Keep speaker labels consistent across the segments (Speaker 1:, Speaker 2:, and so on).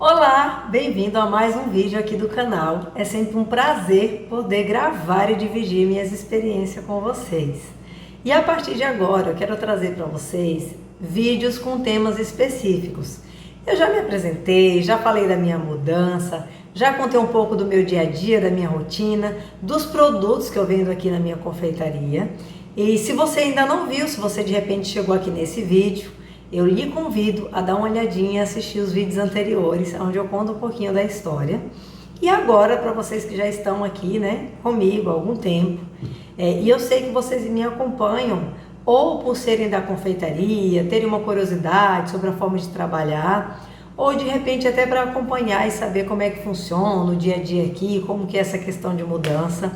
Speaker 1: Olá, bem-vindo a mais um vídeo aqui do canal. É sempre um prazer poder gravar e dividir minhas experiências com vocês. E a partir de agora eu quero trazer para vocês vídeos com temas específicos. Eu já me apresentei, já falei da minha mudança, já contei um pouco do meu dia a dia, da minha rotina, dos produtos que eu vendo aqui na minha confeitaria. E se você ainda não viu, se você de repente chegou aqui nesse vídeo, eu lhe convido a dar uma olhadinha e assistir os vídeos anteriores, onde eu conto um pouquinho da história. E agora, para vocês que já estão aqui, comigo há algum tempo, e eu sei que vocês me acompanham, ou por serem da confeitaria, terem uma curiosidade sobre a forma de trabalhar, ou de repente até para acompanhar e saber como é que funciona o dia a dia aqui, como que é essa questão de mudança.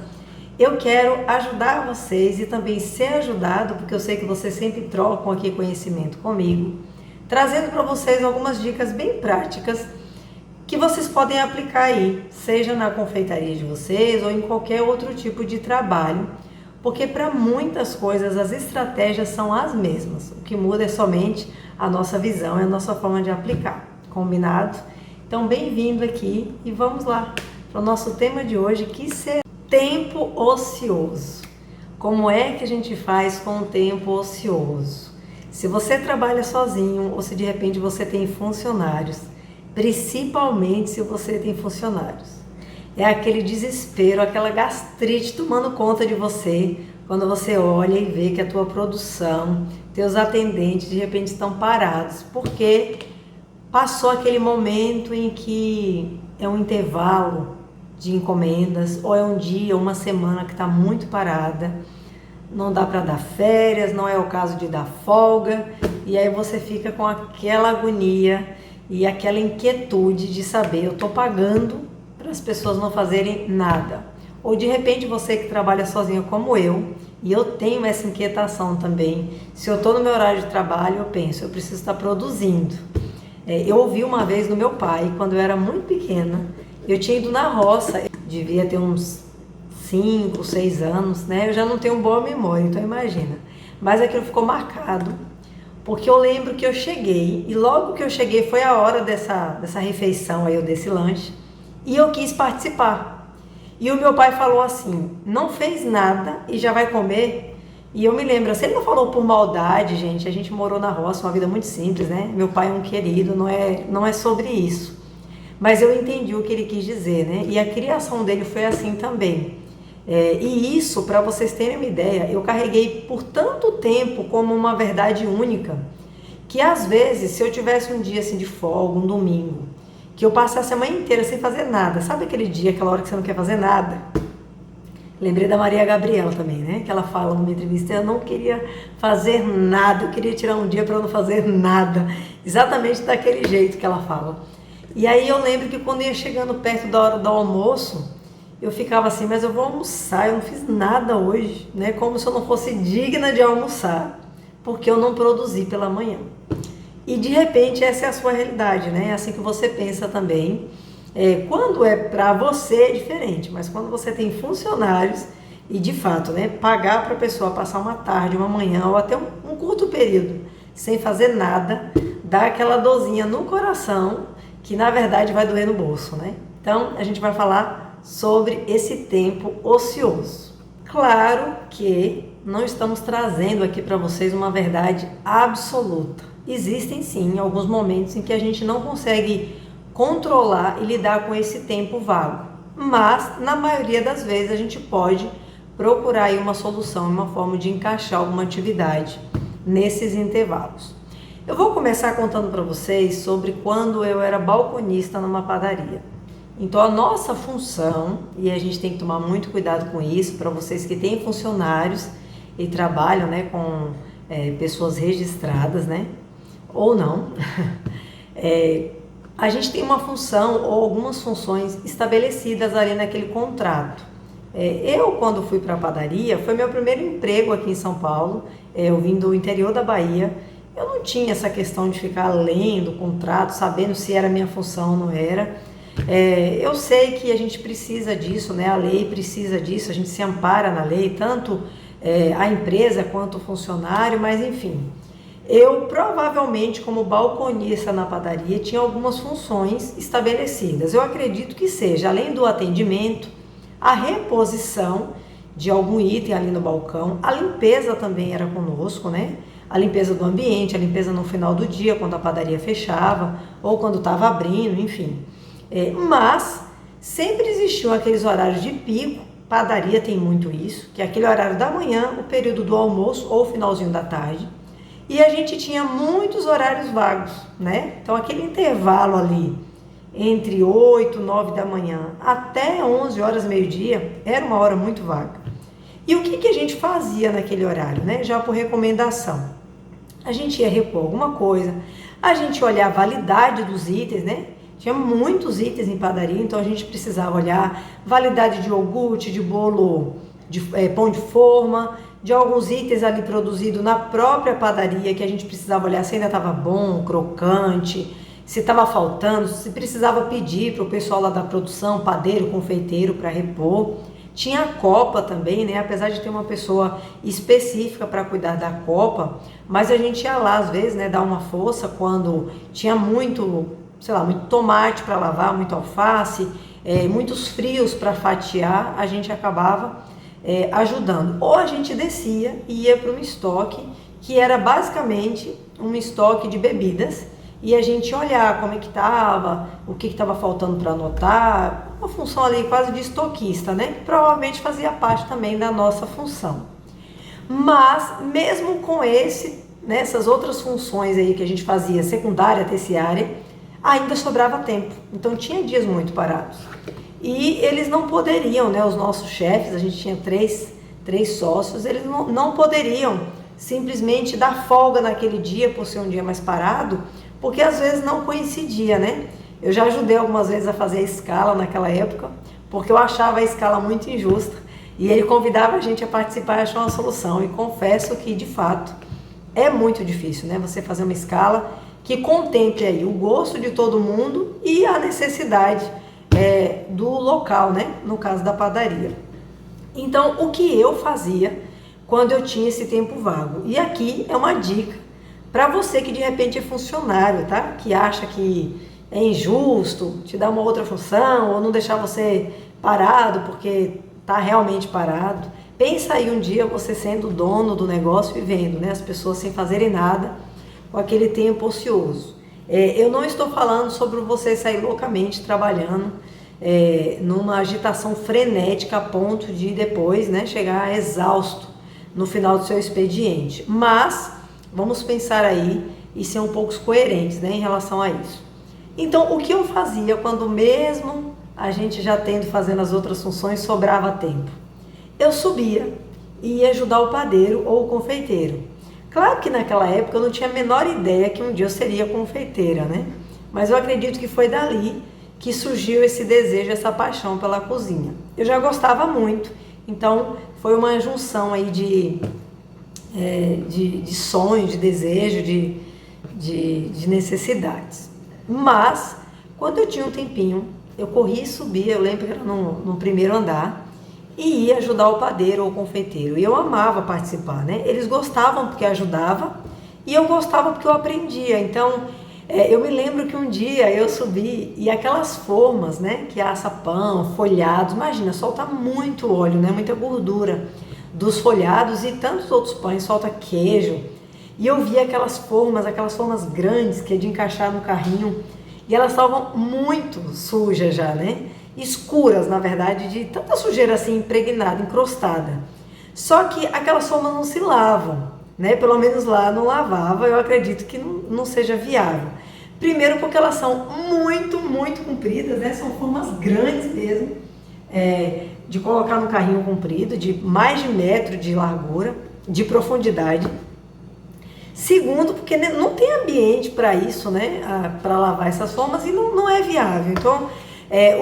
Speaker 1: Eu quero ajudar vocês e também ser ajudado, porque eu sei que vocês sempre trocam aqui conhecimento comigo, trazendo para vocês algumas dicas bem práticas que vocês podem aplicar aí, seja na confeitaria de vocês ou em qualquer outro tipo de trabalho, porque para muitas coisas as estratégias são as mesmas, o que muda é somente a nossa visão e a nossa forma de aplicar, combinado? Então bem-vindo aqui e vamos lá para o nosso tema de hoje, que será tempo ocioso. Como é que a gente faz com o tempo ocioso? Se você trabalha sozinho ou se de repente você tem funcionários, principalmente se você tem funcionários, é aquele desespero, aquela gastrite tomando conta de você, quando você olha e vê que a tua produção, teus atendentes de repente estão parados, porque passou aquele momento em que é um intervalo de encomendas, ou é um dia, uma semana que está muito parada, não dá para dar férias, não é o caso de dar folga, e aí você fica com aquela agonia e aquela inquietude de saber, eu estou pagando para as pessoas não fazerem nada. Ou de repente você que trabalha sozinho como eu, e eu tenho essa inquietação também, se eu estou no meu horário de trabalho, eu penso, eu preciso estar produzindo. Eu ouvi uma vez no meu pai, quando eu era muito pequena, eu tinha ido na roça, devia ter uns 5, 6 anos, eu já não tenho boa memória, então imagina. Mas aquilo ficou marcado, porque eu lembro que eu cheguei, e logo que eu cheguei foi a hora dessa refeição aí, ou desse lanche, e eu quis participar. E o meu pai falou assim, não fez nada e já vai comer? E eu me lembro, assim, ele não falou por maldade, gente, a gente morou na roça, uma vida muito simples, Meu pai é um querido, não é sobre isso. Mas eu entendi o que ele quis dizer, E a criação dele foi assim também. E isso, para vocês terem uma ideia, eu carreguei por tanto tempo como uma verdade única, que às vezes, se eu tivesse um dia assim de folga, um domingo, que eu passasse a manhã inteira sem fazer nada, sabe aquele dia, aquela hora que você não quer fazer nada? Lembrei da Maria Gabriela também, que ela fala numa entrevista, eu não queria fazer nada, eu queria tirar um dia para não fazer nada, exatamente daquele jeito que ela fala. E aí eu lembro que quando ia chegando perto da hora do almoço, eu ficava assim, mas eu vou almoçar, eu não fiz nada hoje, Como se eu não fosse digna de almoçar, porque eu não produzi pela manhã. E de repente essa é a sua realidade, É assim que você pensa também. Quando é para você é diferente, mas quando você tem funcionários e de fato, pagar para a pessoa passar uma tarde, uma manhã ou até um curto período sem fazer nada, dá aquela dorzinha no coração, que na verdade vai doer no bolso, Então, a gente vai falar sobre esse tempo ocioso. Claro que não estamos trazendo aqui para vocês uma verdade absoluta. Existem sim alguns momentos em que a gente não consegue controlar e lidar com esse tempo vago. Mas, na maioria das vezes, a gente pode procurar aí uma solução, uma forma de encaixar alguma atividade nesses intervalos. Eu vou começar contando para vocês sobre quando eu era balconista numa padaria. Então a nossa função, e a gente tem que tomar muito cuidado com isso, para vocês que têm funcionários e trabalham com pessoas registradas, ou não, a gente tem uma função ou algumas funções estabelecidas ali naquele contrato. Eu, quando fui para a padaria, foi meu primeiro emprego aqui em São Paulo, eu vim do interior da Bahia. Eu não tinha essa questão de ficar lendo o contrato, sabendo se era minha função ou não era. Eu sei que a gente precisa disso, a lei precisa disso, a gente se ampara na lei, tanto a empresa quanto o funcionário, mas enfim. Eu provavelmente, como balconista na padaria, tinha algumas funções estabelecidas. Eu acredito que seja, além do atendimento, a reposição de algum item ali no balcão, a limpeza também era conosco, né? A limpeza do ambiente, a limpeza no final do dia, quando a padaria fechava, ou quando estava abrindo, enfim. Mas sempre existiu aqueles horários de pico, padaria tem muito isso, que é aquele horário da manhã, o período do almoço ou finalzinho da tarde. E a gente tinha muitos horários vagos, né? Então aquele intervalo ali entre 8, 9 da manhã até 11 horas, meio-dia, era uma hora muito vaga. E o que a gente fazia naquele horário, né? Já por recomendação. A gente ia repor alguma coisa, a gente ia olhar a validade dos itens, né? Tinha muitos itens em padaria, então a gente precisava olhar validade de iogurte, de bolo, de pão de forma, de alguns itens ali produzidos na própria padaria, que a gente precisava olhar se ainda estava bom, crocante, se estava faltando, se precisava pedir para o pessoal lá da produção, padeiro, confeiteiro, para repor. Tinha a copa também, né? Apesar de ter uma pessoa específica para cuidar da copa, mas a gente ia lá às vezes, né, dar uma força quando tinha muito, sei lá, muito tomate para lavar, muito alface, muitos frios para fatiar, a gente acabava ajudando. Ou a gente descia e ia para um estoque que era basicamente um estoque de bebidas, e a gente olhar como é que estava, o que estava faltando para anotar, uma função ali quase de estoquista, né? Que provavelmente fazia parte também da nossa função. Mas mesmo com nessas outras funções aí que a gente fazia, secundária, terciária, ainda sobrava tempo. Então tinha dias muito parados. E eles não poderiam, né? Os nossos chefes, a gente tinha três sócios, eles não poderiam simplesmente dar folga naquele dia por ser um dia mais parado, porque às vezes não coincidia, né? Eu já ajudei algumas vezes a fazer a escala naquela época, porque eu achava a escala muito injusta, e ele convidava a gente a participar e achar uma solução, e confesso que de fato é muito difícil, né? Você fazer uma escala que contemple aí o gosto de todo mundo e a necessidade do local, né? No caso da padaria. Então, o que eu fazia quando eu tinha esse tempo vago? E aqui é uma dica para você que de repente é funcionário, tá? Que acha que é injusto te dar uma outra função ou não deixar você parado porque tá realmente parado. Pensa aí um dia você sendo dono do negócio e vendo, né, as pessoas sem fazerem nada com aquele tempo ocioso. Eu não estou falando sobre você sair loucamente trabalhando numa agitação frenética a ponto de depois, né, chegar exausto no final do seu expediente. Mas vamos pensar aí e ser um pouco coerentes, né, em relação a isso. Então, o que eu fazia quando mesmo a gente já fazendo as outras funções, sobrava tempo? Eu subia e ia ajudar o padeiro ou o confeiteiro. Claro que naquela época eu não tinha a menor ideia que um dia eu seria confeiteira, né? Mas eu acredito que foi dali que surgiu esse desejo, essa paixão pela cozinha. Eu já gostava muito, então foi uma junção aí de sonho, de desejo, de necessidades. Mas, quando eu tinha um tempinho, eu corria e subia, eu lembro que era no primeiro andar, e ia ajudar o padeiro ou o confeiteiro. E eu amava participar, né? Eles gostavam porque ajudava, e eu gostava porque eu aprendia. Então, eu me lembro que um dia eu subi, e aquelas formas, né, que assa pão, folhados, imagina, solta muito óleo, né, muita gordura dos folhados, e tantos outros pães, solta queijo. E eu via aquelas formas grandes, que é de encaixar no carrinho, e elas estavam muito sujas já, né? Escuras, na verdade, de tanta sujeira assim impregnada, encrostada. Só que aquelas formas não se lavam, né? Pelo menos lá não lavava, eu acredito que não seja viável. Primeiro porque elas são muito, muito compridas, né? São formas grandes mesmo, de colocar no carrinho comprido, de mais de 1 metro de largura, de profundidade. Segundo, porque não tem ambiente para isso, né? Para lavar essas formas, e não é viável. Então,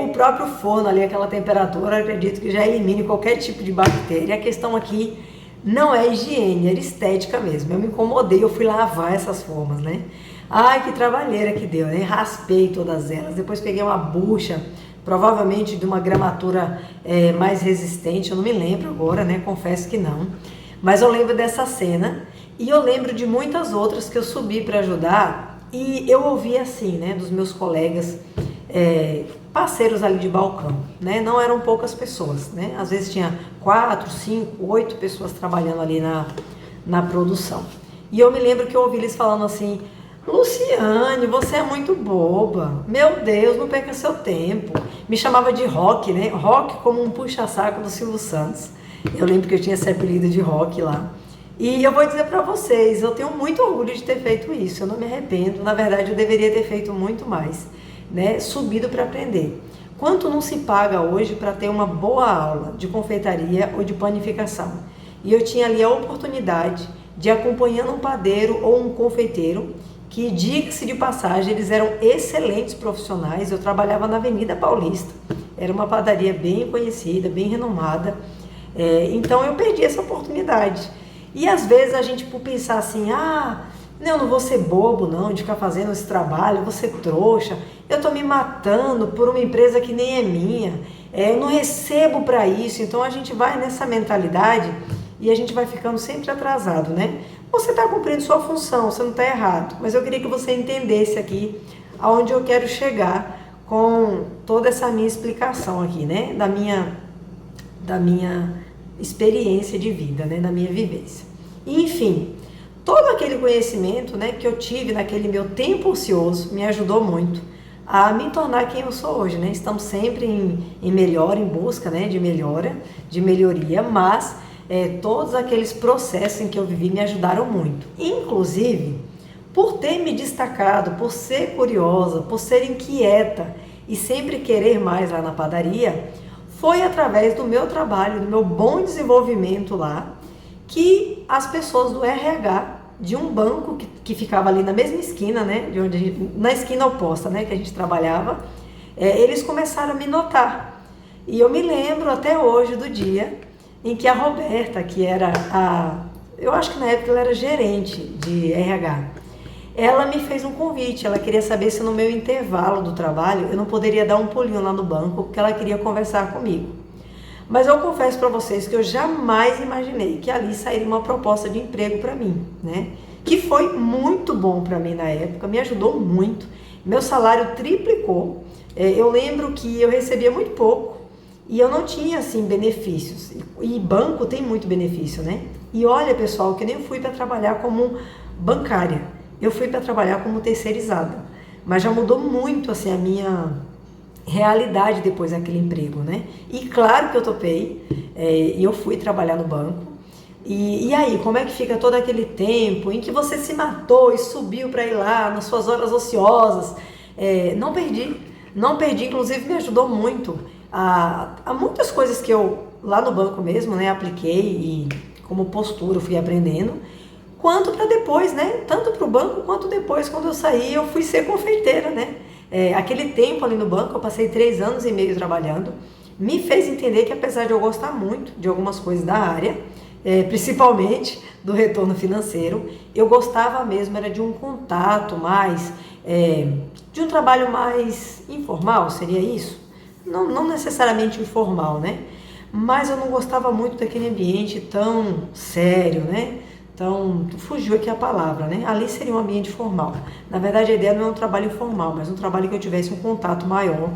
Speaker 1: o próprio forno ali, aquela temperatura, eu acredito que já elimine qualquer tipo de bactéria. A questão aqui não é higiene, era estética mesmo. Eu me incomodei, eu fui lavar essas formas, né? Ai, que trabalheira que deu, né? Raspei todas elas, depois peguei uma bucha, provavelmente de uma gramatura mais resistente, eu não me lembro agora, né? Confesso que não. Mas eu lembro dessa cena, E eu lembro de muitas outras que eu subi para ajudar e eu ouvi assim, né, dos meus colegas, parceiros ali de balcão, né? Não eram poucas pessoas, né? Às vezes tinha 4, 5, 8 pessoas trabalhando ali na produção. E eu me lembro que eu ouvi eles falando assim: Luciane, você é muito boba. Meu Deus, não perca seu tempo. Me chamava de Rock, né? Rock como um puxa-saco do Silvio Santos. Eu lembro que eu tinha esse apelido de Rock lá. E eu vou dizer para vocês, eu tenho muito orgulho de ter feito isso. Eu não me arrependo. Na verdade, eu deveria ter feito muito mais, né? Subido para aprender. Quanto não se paga hoje para ter uma boa aula de confeitaria ou de panificação? E eu tinha ali a oportunidade de acompanhando um padeiro ou um confeiteiro que, diga-se de passagem, eles eram excelentes profissionais. Eu trabalhava na Avenida Paulista, era uma padaria bem conhecida, bem renomada, então eu perdi essa oportunidade. E às vezes a gente, por pensar assim, eu não vou ser bobo não, de ficar fazendo esse trabalho, eu vou ser trouxa, eu tô me matando por uma empresa que nem é minha, eu não recebo para isso. Então a gente vai nessa mentalidade e a gente vai ficando sempre atrasado, né? Você está cumprindo sua função, você não está errado, mas eu queria que você entendesse aqui aonde eu quero chegar com toda essa minha explicação aqui, né? Da minha experiência de vida, né? Da minha vivência. Enfim, todo aquele conhecimento, né, que eu tive naquele meu tempo ocioso me ajudou muito a me tornar quem eu sou hoje, né? Estamos sempre em melhora, em busca, né, de melhora, de melhoria, mas todos aqueles processos em que eu vivi me ajudaram muito. Inclusive, por ter me destacado, por ser curiosa, por ser inquieta e sempre querer mais lá na padaria, foi através do meu trabalho, do meu bom desenvolvimento lá, que as pessoas do RH de um banco que ficava ali na mesma esquina, né, de onde na esquina oposta, né, que a gente trabalhava, eles começaram a me notar. E eu me lembro até hoje do dia em que a Roberta, que era eu acho que na época ela era gerente de RH, ela me fez um convite. Ela queria saber se no meu intervalo do trabalho eu não poderia dar um pulinho lá no banco, porque ela queria conversar comigo. Mas eu confesso para vocês que eu jamais imaginei que ali sairia uma proposta de emprego para mim, né? Que foi muito bom para mim na época, me ajudou muito. Meu salário triplicou. Eu lembro que eu recebia muito pouco e eu não tinha, assim, benefícios. E banco tem muito benefício, né? E olha, pessoal, que eu nem fui para trabalhar como bancária. Eu fui para trabalhar como terceirizada. Mas já mudou muito, assim, a minha realidade depois daquele emprego, né? E claro que eu topei, e eu fui trabalhar no banco. E aí, como é que fica todo aquele tempo em que você se matou e subiu para ir lá nas suas horas ociosas? Não perdi, inclusive me ajudou muito a muitas coisas que eu lá no banco mesmo, né, apliquei e como postura eu fui aprendendo, quanto para depois, né? Tanto para o banco quanto depois, quando eu saí, eu fui ser confeiteira, né? Aquele tempo ali no banco, eu passei 3 anos e meio trabalhando, me fez entender que apesar de eu gostar muito de algumas coisas da área, principalmente do retorno financeiro, eu gostava mesmo, era de um contato mais, de um trabalho mais informal, seria isso? Não necessariamente informal, né? Mas eu não gostava muito daquele ambiente tão sério, né? Então, fugiu aqui a palavra, né? Ali seria um ambiente formal. Na verdade, a ideia não é um trabalho informal, mas um trabalho que eu tivesse um contato maior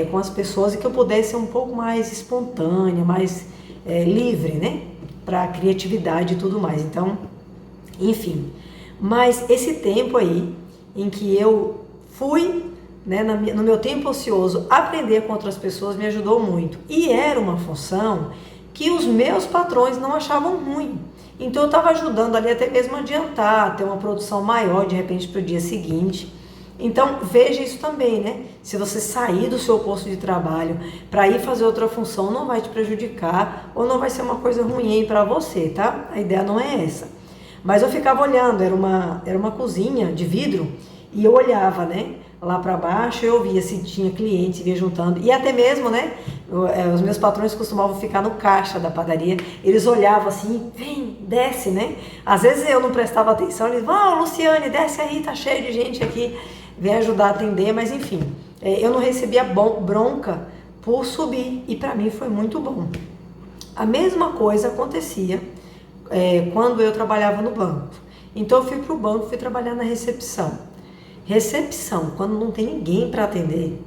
Speaker 1: com as pessoas e que eu pudesse ser um pouco mais espontânea, mais livre, né? Para a criatividade e tudo mais. Então, enfim. Mas esse tempo aí, em que eu fui, né, no meu tempo ocioso, aprender com outras pessoas, me ajudou muito. E era uma função que os meus patrões não achavam ruim. Então eu estava ajudando ali até mesmo a adiantar, ter uma produção maior de repente para o dia seguinte. Então veja isso também, né? Se você sair do seu posto de trabalho para ir fazer outra função, não vai te prejudicar ou não vai ser uma coisa ruim para você, tá? A ideia não é essa. Mas eu ficava olhando, era uma cozinha de vidro e eu olhava, né? Lá para baixo eu via se tinha cliente, via juntando, e até mesmo, né, os meus patrões costumavam ficar no caixa da padaria, eles olhavam assim, vem, desce, né, às vezes eu não prestava atenção, eles, Luciane, desce aí, tá cheio de gente aqui, vem ajudar a atender, mas enfim, eu não recebia bronca por subir, e para mim foi muito bom. A mesma coisa acontecia quando eu trabalhava no banco. Então eu fui para o banco, fui trabalhar na recepção. Recepção, quando não tem ninguém para atender,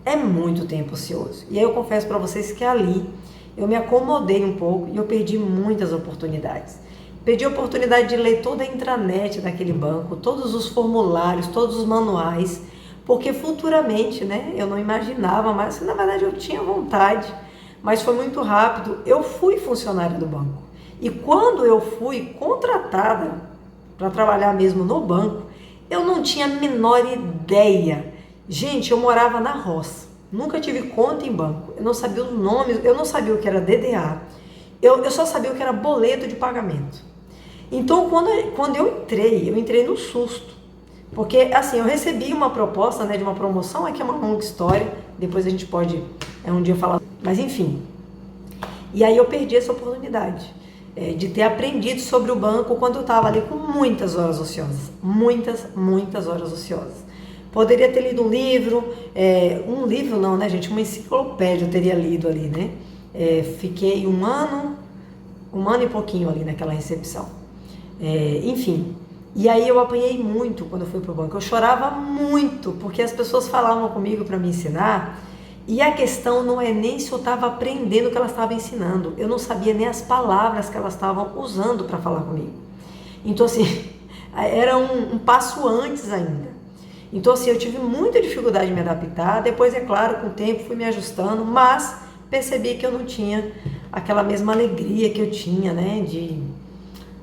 Speaker 1: é muito tempo ocioso. E aí eu confesso para vocês que ali eu me acomodei um pouco e eu perdi muitas oportunidades. Perdi a oportunidade de ler toda a intranet daquele banco, todos os formulários, todos os manuais, porque futuramente, né, eu não imaginava mais, na verdade eu tinha vontade, mas foi muito rápido. Eu fui funcionária do banco. E quando eu fui contratada para trabalhar mesmo no banco, eu não tinha a menor ideia. Gente, eu morava na roça, nunca tive conta em banco, eu não sabia os nomes, eu não sabia o que era DDA, eu só sabia o que era boleto de pagamento. Então, quando eu entrei no susto, porque assim, eu recebi uma proposta, né, de uma promoção, aqui é uma longa história, depois a gente pode um dia falar, mas enfim. E aí eu perdi essa oportunidade de ter aprendido sobre o banco quando eu estava ali com muitas horas ociosas, muitas horas ociosas. Poderia ter lido um livro não, né, gente, uma enciclopédia eu teria lido ali, né? Fiquei um ano e pouquinho ali naquela recepção. Enfim, e aí eu apanhei muito quando eu fui pro banco. Eu chorava muito, porque as pessoas falavam comigo para me ensinar, e a questão não é nem se eu estava aprendendo o que elas estavam ensinando, eu não sabia nem as palavras que elas estavam usando para falar comigo. Então assim, era um passo antes ainda. Então assim, eu tive muita dificuldade de me adaptar. Depois, é claro, com o tempo fui me ajustando, mas percebi que eu não tinha aquela mesma alegria que eu tinha, né,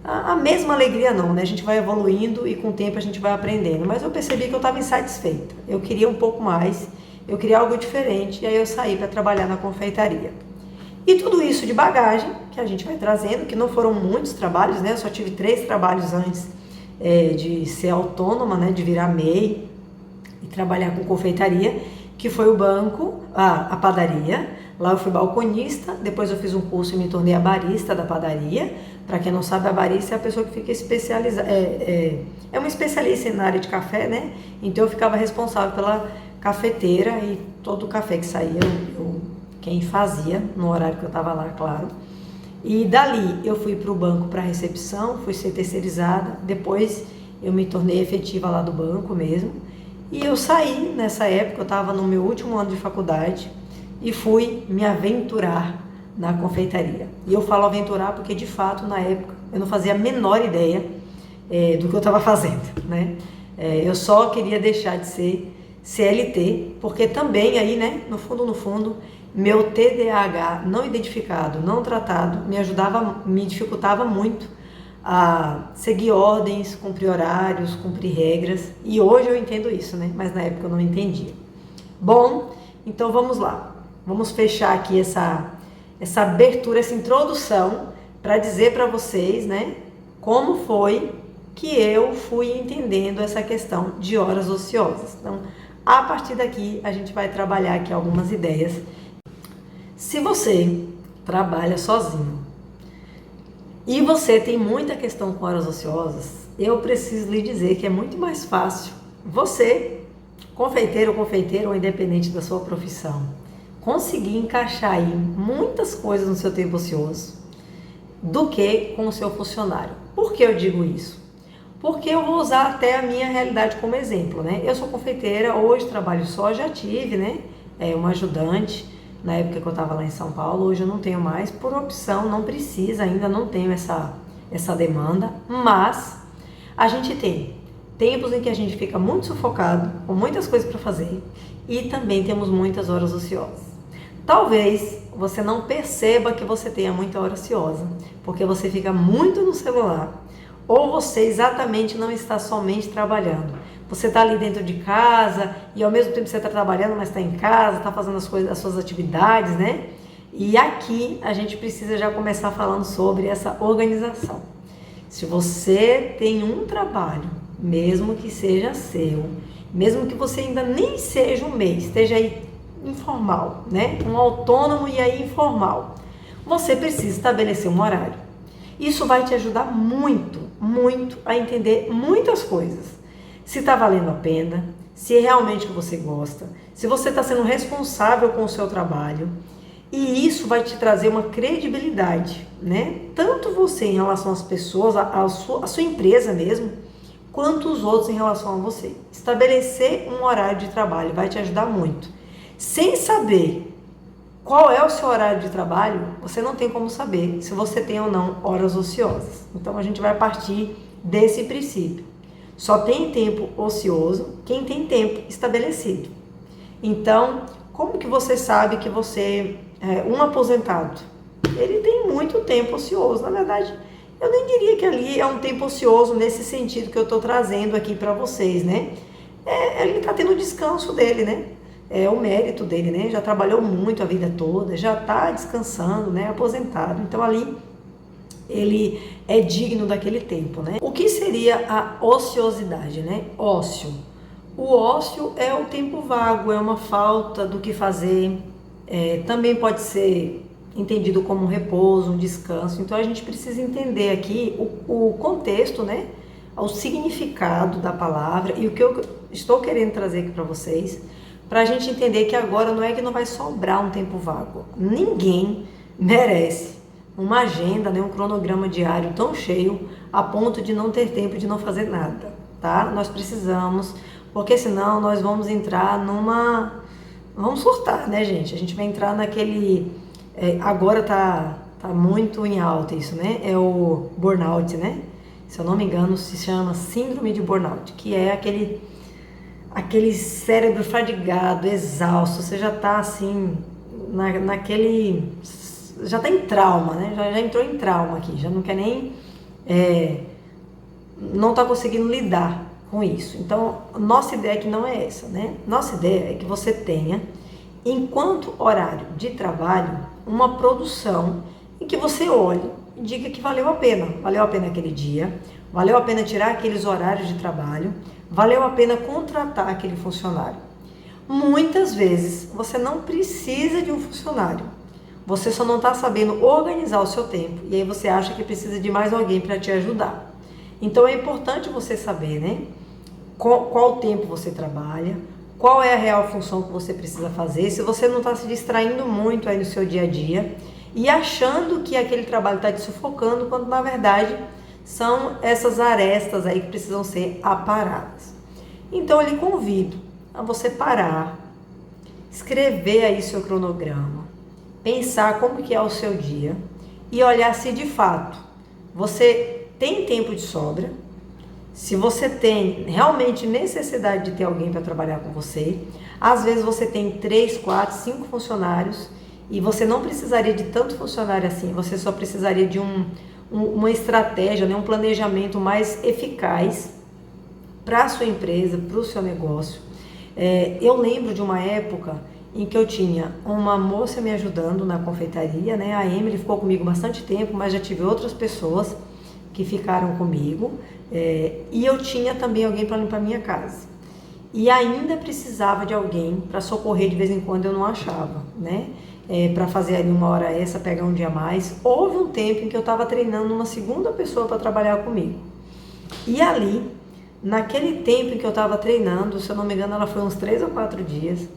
Speaker 1: a mesma alegria não, né? A gente vai evoluindo e com o tempo a gente vai aprendendo. Mas eu percebi que eu estava insatisfeita. Eu queria um pouco mais, eu queria algo diferente. E aí eu saí para trabalhar na confeitaria. E tudo isso de bagagem que a gente vai trazendo, que não foram muitos trabalhos, né? Eu só tive 3 trabalhos antes de ser autônoma, né? De virar MEI e trabalhar com confeitaria, que foi o banco, a padaria. Lá eu fui balconista, depois eu fiz um curso e me tornei a barista da padaria. Para quem não sabe, a barista é a pessoa que fica especializada, é uma especialista na área de café, né? Então eu ficava responsável pela cafeteira e todo o café que saía, quem fazia, no horário que eu estava lá, claro. E dali eu fui para o banco, para a recepção, fui ser terceirizada, depois eu me tornei efetiva lá do banco mesmo. E eu saí, nessa época, eu estava no meu último ano de faculdade e fui me aventurar na confeitaria. E eu falo aventurar porque, de fato, na época, eu não fazia a menor ideia do que eu estava fazendo, né? Eu só queria deixar de ser CLT, porque também aí, né, no fundo, meu TDAH não identificado, não tratado, me dificultava muito a seguir ordens, cumprir horários, cumprir regras. E hoje eu entendo isso, né? Mas na época eu não entendia. Bom, então vamos lá. Vamos fechar aqui essa abertura, essa introdução, para dizer para vocês, né, como foi que eu fui entendendo essa questão de horas ociosas. Então, a partir daqui, a gente vai trabalhar aqui algumas ideias. Se você trabalha sozinho e você tem muita questão com horas ociosas, eu preciso lhe dizer que é muito mais fácil você, confeiteiro ou independente da sua profissão, conseguir encaixar aí muitas coisas no seu tempo ocioso do que com o seu funcionário. Por que eu digo isso? Porque eu vou usar até a minha realidade como exemplo, né? Eu sou confeiteira, hoje trabalho só, já tive, né, uma ajudante na época que eu estava lá em São Paulo. Hoje eu não tenho mais, por opção, não precisa, ainda não tenho essa demanda, mas a gente tem tempos em que a gente fica muito sufocado, com muitas coisas para fazer, e também temos muitas horas ociosas. Talvez você não perceba que você tenha muita hora ociosa, porque você fica muito no celular, ou você exatamente não está somente trabalhando. Você está ali dentro de casa e ao mesmo tempo você está trabalhando, mas está em casa, está fazendo as suas atividades, né? E aqui a gente precisa já começar falando sobre essa organização. Se você tem um trabalho, mesmo que seja seu, mesmo que você ainda nem seja um MEI, esteja aí informal, né? Um autônomo e aí informal, você precisa estabelecer um horário. Isso vai te ajudar muito a entender muitas coisas. Se está valendo a pena, se é realmente o que você gosta, se você está sendo responsável com o seu trabalho, E isso vai te trazer uma credibilidade, né? Tanto você em relação às pessoas, a sua empresa mesmo, quanto os outros em relação a você. Estabelecer um horário de trabalho vai te ajudar muito. Sem saber qual é o seu horário de trabalho, você não tem como saber se você tem ou não horas ociosas. Então a gente vai partir desse princípio. Só tem tempo ocioso quem tem tempo estabelecido. Então, como que você sabe que você é um aposentado? Ele tem muito tempo ocioso. Na verdade, eu nem diria que ali é um tempo ocioso nesse sentido que eu estou trazendo aqui para vocês, né? Ele está tendo o descanso dele, né? É o mérito dele, né? Já trabalhou muito a vida toda, já está descansando, né? Aposentado. Então ali ele é digno daquele tempo, né? O que seria a ociosidade, né? Ócio. O ócio é o tempo vago, é uma falta do que fazer. Também pode ser entendido como um repouso, um descanso. Então a gente precisa entender aqui o contexto, né? O significado da palavra e o que eu estou querendo trazer aqui para vocês, para a gente entender que agora não é que não vai sobrar um tempo vago. Ninguém merece uma agenda, né, um cronograma diário tão cheio a ponto de não ter tempo de não fazer nada, tá? Nós precisamos, porque senão nós vamos entrar vamos surtar, né, gente? A gente vai entrar naquele... agora tá muito em alta isso, né? É o burnout, né? Se eu não me engano, se chama síndrome de burnout, que é aquele cérebro fadigado, exausto, você já tá assim, já tá em trauma, né? Já entrou em trauma aqui, já não quer nem, não tá conseguindo lidar com isso. Então, nossa ideia aqui não é essa, né? Nossa ideia é que você tenha, enquanto horário de trabalho, uma produção em que você olhe e diga que valeu a pena aquele dia, valeu a pena tirar aqueles horários de trabalho, valeu a pena contratar aquele funcionário. Muitas vezes você não precisa de um funcionário, você só não está sabendo organizar o seu tempo e aí você acha que precisa de mais alguém para te ajudar. Então é importante você saber, né? Qual tempo você trabalha, qual é a real função que você precisa fazer, se você não está se distraindo muito aí no seu dia a dia e achando que aquele trabalho está te sufocando, quando na verdade são essas arestas aí que precisam ser aparadas. Então eu lhe convido a você parar, escrever aí seu cronograma, pensar como que é o seu dia e olhar se de fato você tem tempo de sobra, se você tem realmente necessidade de ter alguém para trabalhar com você. Às vezes você tem 3, 4, 5 funcionários e você não precisaria de tanto funcionário assim, você só precisaria de uma estratégia, né, um planejamento mais eficaz para a sua empresa, para o seu negócio. Eu lembro de uma época em que eu tinha uma moça me ajudando na confeitaria, né? A Emily ficou comigo bastante tempo, mas já tive outras pessoas que ficaram comigo, e eu tinha também alguém para limpar minha casa. E ainda precisava de alguém para socorrer de vez em quando, eu não achava, né? Para fazer ali uma hora extra, pegar um dia a mais. Houve um tempo em que eu estava treinando uma segunda pessoa para trabalhar comigo. E ali, naquele tempo em que eu estava treinando, se eu não me engano, ela foi uns 3 ou 4 dias,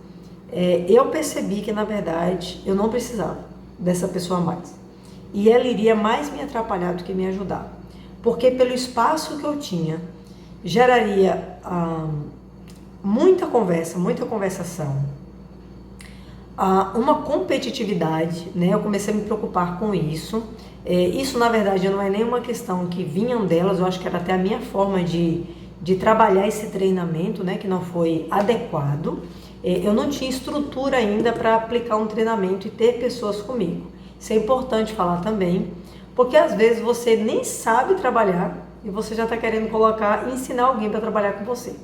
Speaker 1: eu percebi que, na verdade, eu não precisava dessa pessoa a mais. E ela iria mais me atrapalhar do que me ajudar. Porque pelo espaço que eu tinha, geraria muita conversa, muita conversação, uma competitividade, né? Eu comecei a me preocupar com isso. Isso, na verdade, não é nenhuma questão que vinham delas, eu acho que era até a minha forma de trabalhar esse treinamento, né? Que não foi adequado. Eu não tinha estrutura ainda para aplicar um treinamento e ter pessoas comigo. Isso é importante falar também, porque às vezes você nem sabe trabalhar e você já está querendo ensinar alguém para trabalhar com você.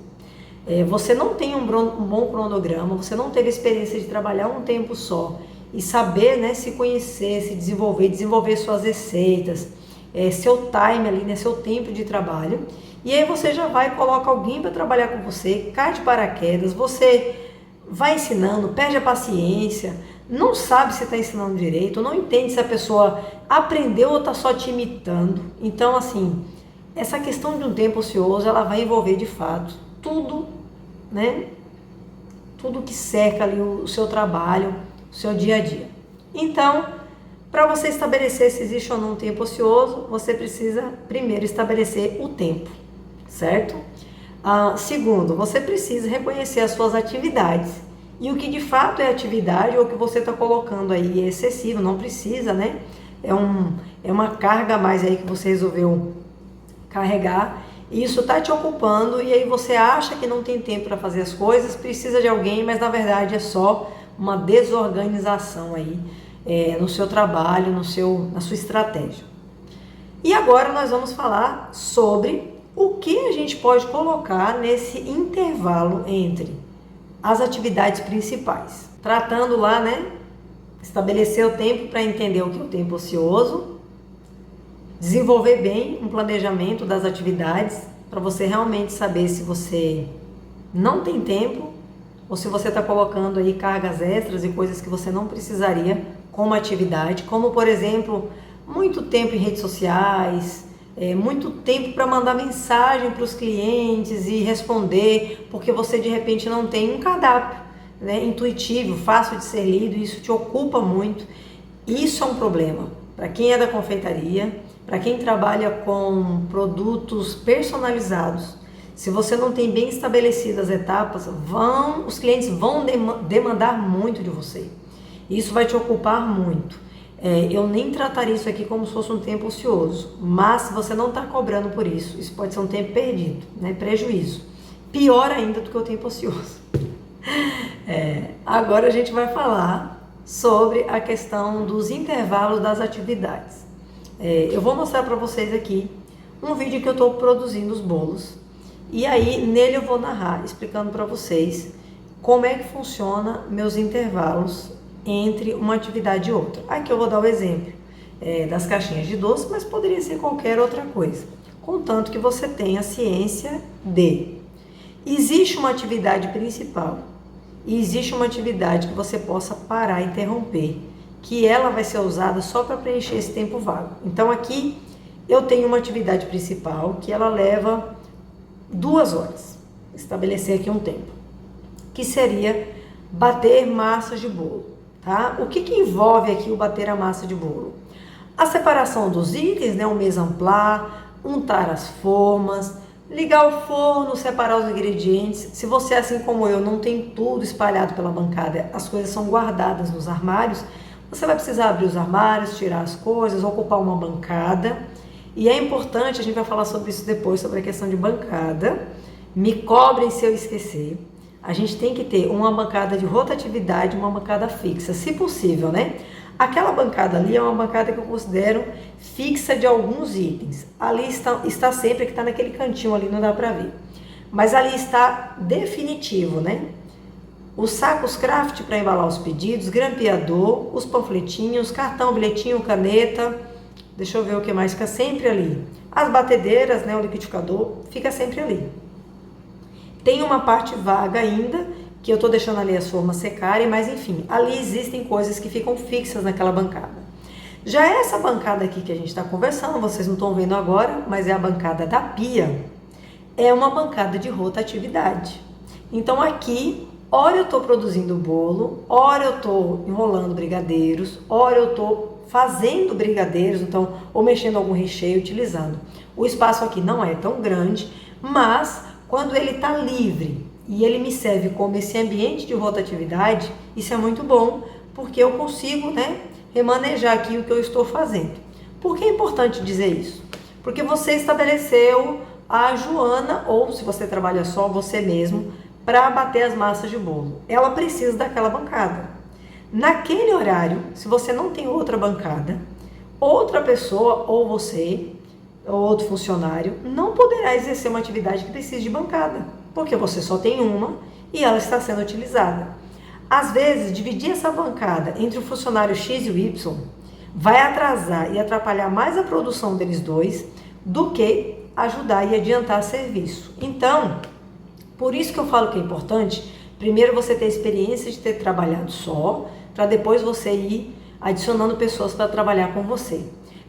Speaker 1: Você não tem um bom cronograma, você não teve experiência de trabalhar um tempo só e saber, né, se conhecer, se desenvolver suas receitas, seu time ali, né, seu tempo de trabalho. E aí você já vai e coloca alguém para trabalhar com você, cai de paraquedas, você vai ensinando, perde a paciência, não sabe se está ensinando direito, não entende se a pessoa aprendeu ou está só te imitando. Então, assim, essa questão de um tempo ocioso, ela vai envolver de fato tudo, né? Tudo que cerca ali o seu trabalho, o seu dia a dia. Então, para você estabelecer se existe ou não um tempo ocioso, você precisa primeiro estabelecer o tempo, certo? Segundo, você precisa reconhecer as suas atividades e o que de fato é atividade ou o que você está colocando aí é excessivo, não precisa, né? É uma carga a mais aí que você resolveu carregar e isso está te ocupando e aí você acha que não tem tempo para fazer as coisas, precisa de alguém, mas na verdade é só uma desorganização aí no seu trabalho, na sua estratégia. E agora nós vamos falar sobre o que a gente pode colocar nesse intervalo entre as atividades principais. Tratando lá, né? Estabelecer o tempo para entender o que é o tempo ocioso, desenvolver bem um planejamento das atividades para você realmente saber se você não tem tempo ou se você está colocando aí cargas extras e coisas que você não precisaria como atividade, como por exemplo, muito tempo em redes sociais, muito tempo para mandar mensagem para os clientes e responder, porque você de repente não tem um cardápio, né, intuitivo, fácil de ser lido, e isso te ocupa muito. Isso é um problema para quem é da confeitaria, para quem trabalha com produtos personalizados. Se você não tem bem estabelecidas as etapas, os clientes vão demandar muito de você. Isso vai te ocupar muito. Eu nem trataria isso aqui como se fosse um tempo ocioso, mas se você não está cobrando por isso, isso pode ser um tempo perdido, né? Prejuízo. Pior ainda do que o tempo ocioso. Agora a gente vai falar sobre a questão dos intervalos das atividades. Eu vou mostrar para vocês aqui um vídeo que eu estou produzindo os bolos e aí nele eu vou narrar, explicando para vocês como é que funciona meus intervalos entre uma atividade e outra. Aqui eu vou dar o exemplo das caixinhas de doce, mas poderia ser qualquer outra coisa, contanto que você tenha ciência de existe uma atividade principal e existe uma atividade que você possa parar e interromper, que ela vai ser usada só para preencher esse tempo vago. Então aqui eu tenho uma atividade principal que ela leva 2 horas, estabelecer aqui um tempo, que seria bater massas de bolo. Tá? O que envolve aqui o bater a massa de bolo? A separação dos itens, né? O mise en place, untar as formas, ligar o forno, separar os ingredientes. Se você, assim como eu, não tem tudo espalhado pela bancada, as coisas são guardadas nos armários, você vai precisar abrir os armários, tirar as coisas, ocupar uma bancada. E é importante, a gente vai falar sobre isso depois, sobre a questão de bancada. Me cobrem se eu esquecer. A gente tem que ter uma bancada de rotatividade, uma bancada fixa, se possível, né? Aquela bancada ali é uma bancada que eu considero fixa de alguns itens. Ali está sempre, que está naquele cantinho ali, não dá para ver. Mas ali está definitivo, né? Os sacos craft para embalar os pedidos, grampeador, os panfletinhos, cartão, bilhetinho, caneta. Deixa eu ver o que mais fica sempre ali. As batedeiras, né? O liquidificador, fica sempre ali. Tem uma parte vaga ainda, que eu estou deixando ali as formas secarem, mas enfim, ali existem coisas que ficam fixas naquela bancada. Já essa bancada aqui que a gente está conversando, vocês não estão vendo agora, mas é a bancada da pia, é uma bancada de rotatividade. Então aqui, ora eu estou produzindo bolo, ora eu estou enrolando brigadeiros, ora eu estou fazendo brigadeiros, então, ou mexendo algum recheio, utilizando. O espaço aqui não é tão grande, mas quando ele está livre e ele me serve como esse ambiente de rotatividade, isso é muito bom, porque eu consigo, né, remanejar aqui o que eu estou fazendo. Por que é importante dizer isso? Porque você estabeleceu a Joana, ou se você trabalha só, você mesmo, para bater as massas de bolo. Ela precisa daquela bancada. Naquele horário, se você não tem outra bancada, outra pessoa, ou você, ou outro funcionário, não poderá exercer uma atividade que precise de bancada, porque você só tem uma e ela está sendo utilizada. Às vezes, dividir essa bancada entre o funcionário X e o Y vai atrasar e atrapalhar mais a produção deles dois do que ajudar e adiantar serviço. Então, por isso que eu falo que é importante, primeiro você ter experiência de ter trabalhado só, para depois você ir adicionando pessoas para trabalhar com você.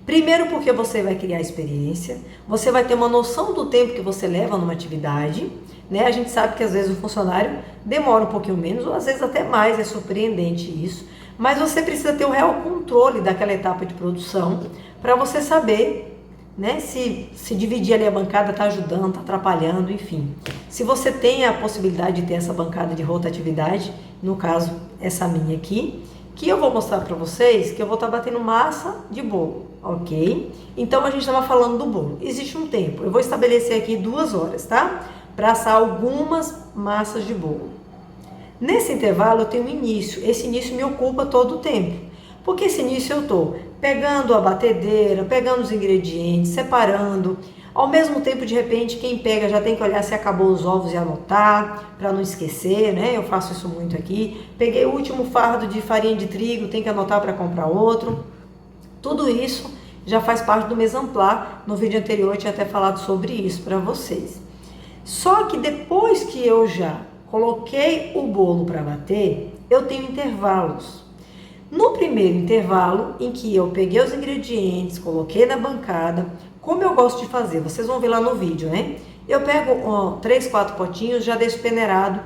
Speaker 1: Primeiro porque você vai criar experiência, você vai ter uma noção do tempo que você leva numa atividade, né? A gente sabe que às vezes o funcionário demora um pouquinho menos, ou às vezes até mais, é surpreendente isso, Mas você precisa ter o real controle daquela etapa de produção para você saber, né, se dividir ali a bancada está ajudando, está atrapalhando, enfim. Se você tem a possibilidade de ter essa bancada de rotatividade, no caso essa minha aqui, que eu vou mostrar para vocês, que eu vou estar batendo massa de bolo, ok? Então a gente estava falando do bolo. Existe um tempo, eu vou estabelecer aqui 2 horas, tá? Para assar algumas massas de bolo. Nesse intervalo eu tenho um início, esse início me ocupa todo o tempo. Porque esse início eu estou pegando a batedeira, pegando os ingredientes, separando. Ao mesmo tempo, de repente, quem pega já tem que olhar se acabou os ovos e anotar, para não esquecer, né? Eu faço isso muito aqui. Peguei o último fardo de farinha de trigo, tem que anotar para comprar outro. Tudo isso já faz parte do mise en place. No vídeo anterior eu tinha até falado sobre isso para vocês. Só que depois que eu já coloquei o bolo para bater, eu tenho intervalos. No primeiro intervalo, em que eu peguei os ingredientes, coloquei na bancada, como eu gosto de fazer, vocês vão ver lá no vídeo, né? Eu pego 3, 4 potinhos, já deixo peneirado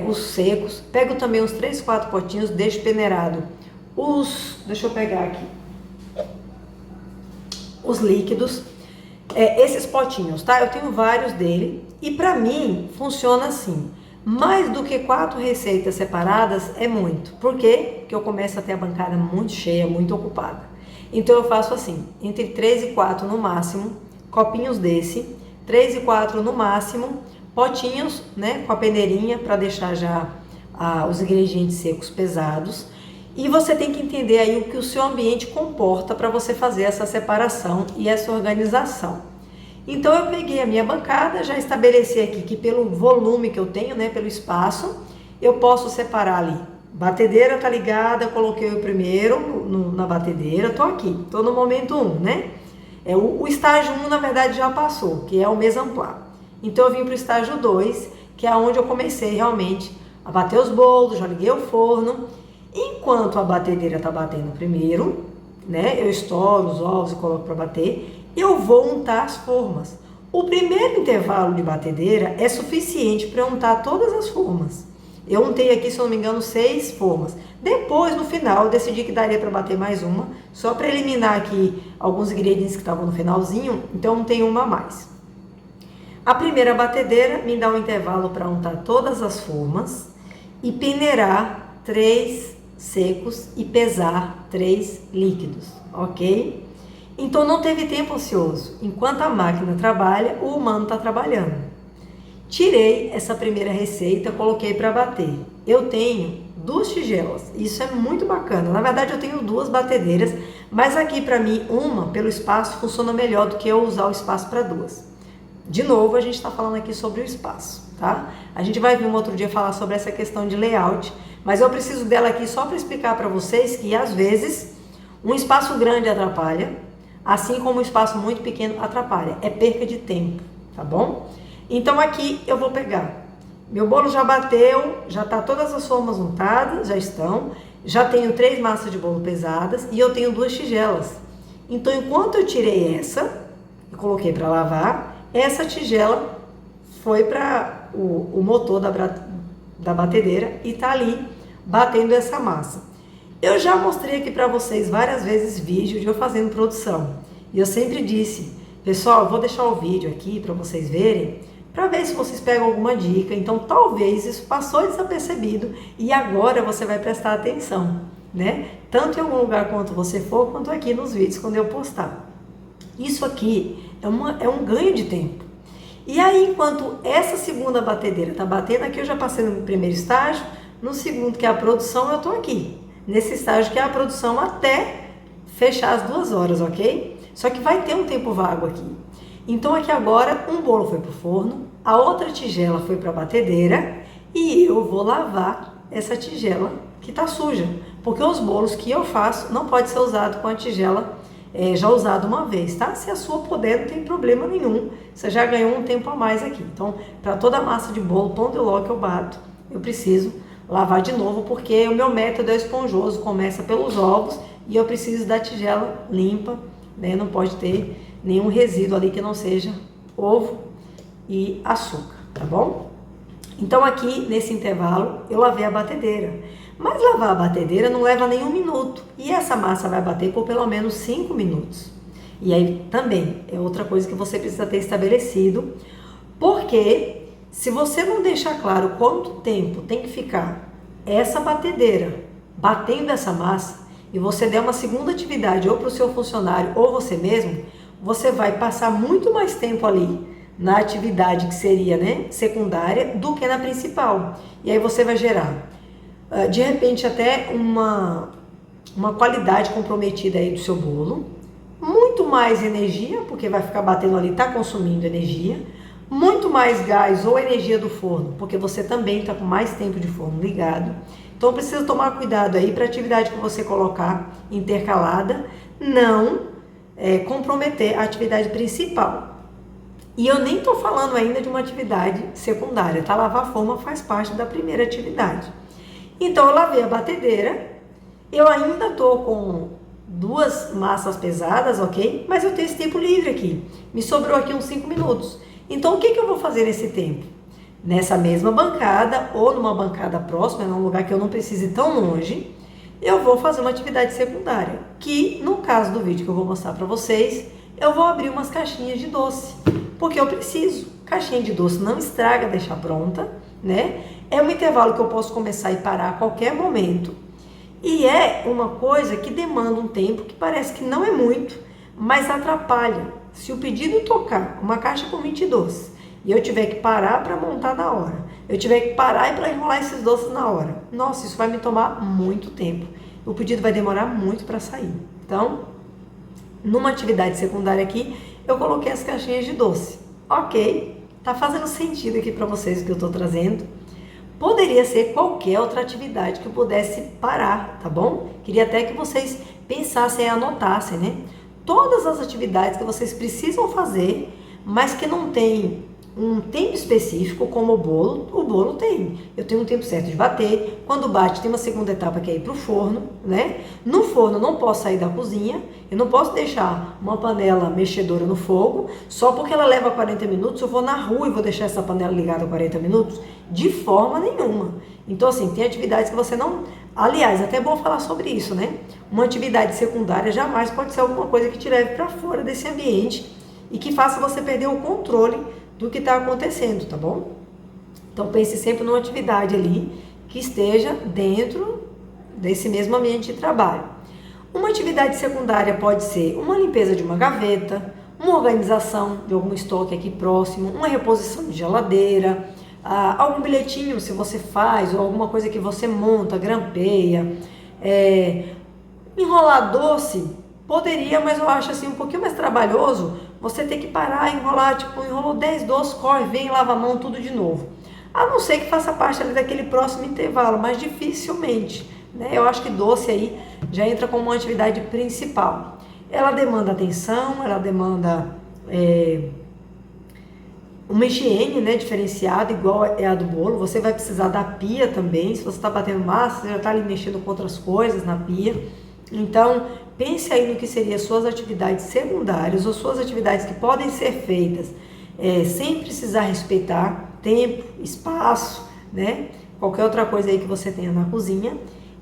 Speaker 1: os secos, pego também uns 3, 4 potinhos, deixo peneirado deixa eu pegar aqui, os líquidos, esses potinhos, tá? Eu tenho vários dele e pra mim funciona assim. Mais do que 4 receitas separadas é muito. Por quê? Porque eu começo a ter a bancada muito cheia, muito ocupada. Então eu faço assim, entre 3 e 4 no máximo, copinhos desse, 3 e 4 no máximo, potinhos, né, com a peneirinha para deixar já os ingredientes secos pesados. E você tem que entender aí o que o seu ambiente comporta para você fazer essa separação e essa organização. Então eu peguei a minha bancada, já estabeleci aqui que pelo volume que eu tenho, né, pelo espaço, eu posso separar ali. Batedeira tá ligada, coloquei o primeiro na batedeira, tô aqui, tô no momento 1, né? O estágio 1 na verdade já passou, que é o mise en place. Então eu vim pro estágio 2, que é onde eu comecei realmente a bater os bolos, já liguei o forno. Enquanto a batedeira tá batendo primeiro, né, eu estouro os ovos e coloco para bater, eu vou untar as formas. O primeiro intervalo de batedeira é suficiente para untar todas as formas. Eu untei aqui, se eu não me engano, 6 formas. Depois, no final, eu decidi que daria para bater mais uma, só para eliminar aqui alguns ingredientes que estavam no finalzinho, então untei uma a mais. A primeira batedeira me dá um intervalo para untar todas as formas e peneirar 3 secos e pesar 3 líquidos, ok? Então não teve tempo ocioso. Enquanto a máquina trabalha, o humano está trabalhando. Tirei essa primeira receita, coloquei para bater. Eu tenho 2 tigelas, isso é muito bacana. Na verdade eu tenho 2 batedeiras, mas aqui para mim uma, pelo espaço, funciona melhor do que eu usar o espaço para 2. De novo, a gente está falando aqui sobre o espaço, tá? A gente vai vir um outro dia falar sobre essa questão de layout, mas eu preciso dela aqui só para explicar para vocês que às vezes um espaço grande atrapalha, assim como um espaço muito pequeno atrapalha. É perca de tempo, tá bom? Então aqui eu vou pegar. Meu bolo já bateu, já tá todas as formas untadas, já estão. Já tenho 3 massas de bolo pesadas e eu tenho 2 tigelas. Então enquanto eu tirei essa e coloquei para lavar, essa tigela foi para o motor da batedeira e tá ali batendo essa massa. Eu já mostrei aqui para vocês várias vezes vídeo de eu fazendo produção. E eu sempre disse, pessoal, eu vou deixar o vídeo aqui para vocês verem, para ver se vocês pegam alguma dica. Então talvez isso passou desapercebido e agora você vai prestar atenção, né? Tanto em algum lugar quanto você for, quanto aqui nos vídeos quando eu postar. Isso aqui é um ganho de tempo. E aí, enquanto essa segunda batedeira está batendo, aqui eu já passei no primeiro estágio, no segundo, que é a produção, eu estou aqui. Nesse estágio que é a produção até fechar as 2 horas, ok? Só que vai ter um tempo vago aqui. Então aqui agora um bolo foi para o forno, a outra tigela foi para a batedeira e eu vou lavar essa tigela que está suja. Porque os bolos que eu faço não pode ser usado com a tigela já usada uma vez, tá? Se a sua puder, não tem problema nenhum. Você já ganhou um tempo a mais aqui. Então, para toda a massa de bolo, pão de ló que eu bato, eu preciso lavar de novo, porque o meu método é esponjoso, começa pelos ovos e eu preciso da tigela limpa, né? Não pode ter nenhum resíduo ali que não seja ovo e açúcar, tá bom? Então aqui nesse intervalo eu lavei a batedeira, Mas lavar a batedeira não leva nem 1 minuto. E essa massa vai bater por pelo menos 5 minutos. E aí também é outra coisa que você precisa ter estabelecido. Porque se você não deixar claro quanto tempo tem que ficar essa batedeira batendo essa massa, e você der uma segunda atividade ou para o seu funcionário ou você mesmo, você vai passar muito mais tempo ali na atividade que seria, né, secundária do que na principal. E aí você vai gerar, de repente, até uma qualidade comprometida aí do seu bolo, muito mais energia, porque vai ficar batendo ali, está consumindo energia, muito mais gás ou energia do forno, porque você também está com mais tempo de forno ligado. Então precisa tomar cuidado aí para a atividade que você colocar intercalada, não comprometer a atividade principal. E eu nem estou falando ainda de uma atividade secundária, tá? Lavar a forma faz parte da primeira atividade. Então eu lavei a batedeira, eu ainda estou com 2 massas pesadas, ok? Mas eu tenho esse tempo livre aqui, me sobrou aqui uns 5 minutos. Então o que eu vou fazer nesse tempo? Nessa mesma bancada ou numa bancada próxima, num lugar que eu não precise ir tão longe, eu vou fazer uma atividade secundária, que no caso do vídeo que eu vou mostrar para vocês, eu vou abrir umas caixinhas de doce, porque eu preciso. Caixinha de doce não estraga, deixar pronta, né? É um intervalo que eu posso começar e parar a qualquer momento, e é uma coisa que demanda um tempo que parece que não é muito, mas atrapalha. Se o pedido tocar uma caixa com 20 doces, e eu tiver que parar para montar na hora, eu tiver que parar para enrolar esses doces na hora, nossa, isso vai me tomar muito tempo. O pedido vai demorar muito para sair. Então, numa atividade secundária aqui, eu coloquei as caixinhas de doce. Ok, tá fazendo sentido aqui para vocês o que eu tô trazendo. Poderia ser qualquer outra atividade que eu pudesse parar, tá bom? Queria até que vocês pensassem e anotassem, né? Todas as atividades que vocês precisam fazer, mas que não tem um tempo específico, como o bolo tem. Eu tenho um tempo certo de bater, quando bate tem uma segunda etapa que é ir para o forno, né? No forno eu não posso sair da cozinha, eu não posso deixar uma panela mexedora no fogo, só porque ela leva 40 minutos, eu vou na rua e vou deixar essa panela ligada 40 minutos? De forma nenhuma. Então assim, tem atividades que você não... Aliás, até é bom falar sobre isso, né? Uma atividade secundária jamais pode ser alguma coisa que te leve para fora desse ambiente e que faça você perder o controle do que está acontecendo, tá bom? Então pense sempre numa atividade ali que esteja dentro desse mesmo ambiente de trabalho. Uma atividade secundária pode ser uma limpeza de uma gaveta, uma organização de algum estoque aqui próximo, uma reposição de geladeira, algum bilhetinho se você faz, ou alguma coisa que você monta, grampeia, enrolar doce, poderia, mas eu acho assim um pouquinho mais trabalhoso, você ter que parar, enrolar, tipo, enrolou 10 doces, corre, vem, lava a mão, tudo de novo. A não ser que faça parte ali daquele próximo intervalo, mas dificilmente, né? Eu acho que doce aí já entra como uma atividade principal. Ela demanda atenção, ela demanda uma higiene, né, diferenciada, igual é a do bolo. Você vai precisar da pia também, se você está batendo massa, você já está ali mexendo com outras coisas na pia. Então, pense aí no que seriam suas atividades secundárias ou suas atividades que podem ser feitas sem precisar respeitar tempo, espaço, né? Qualquer outra coisa aí que você tenha na cozinha,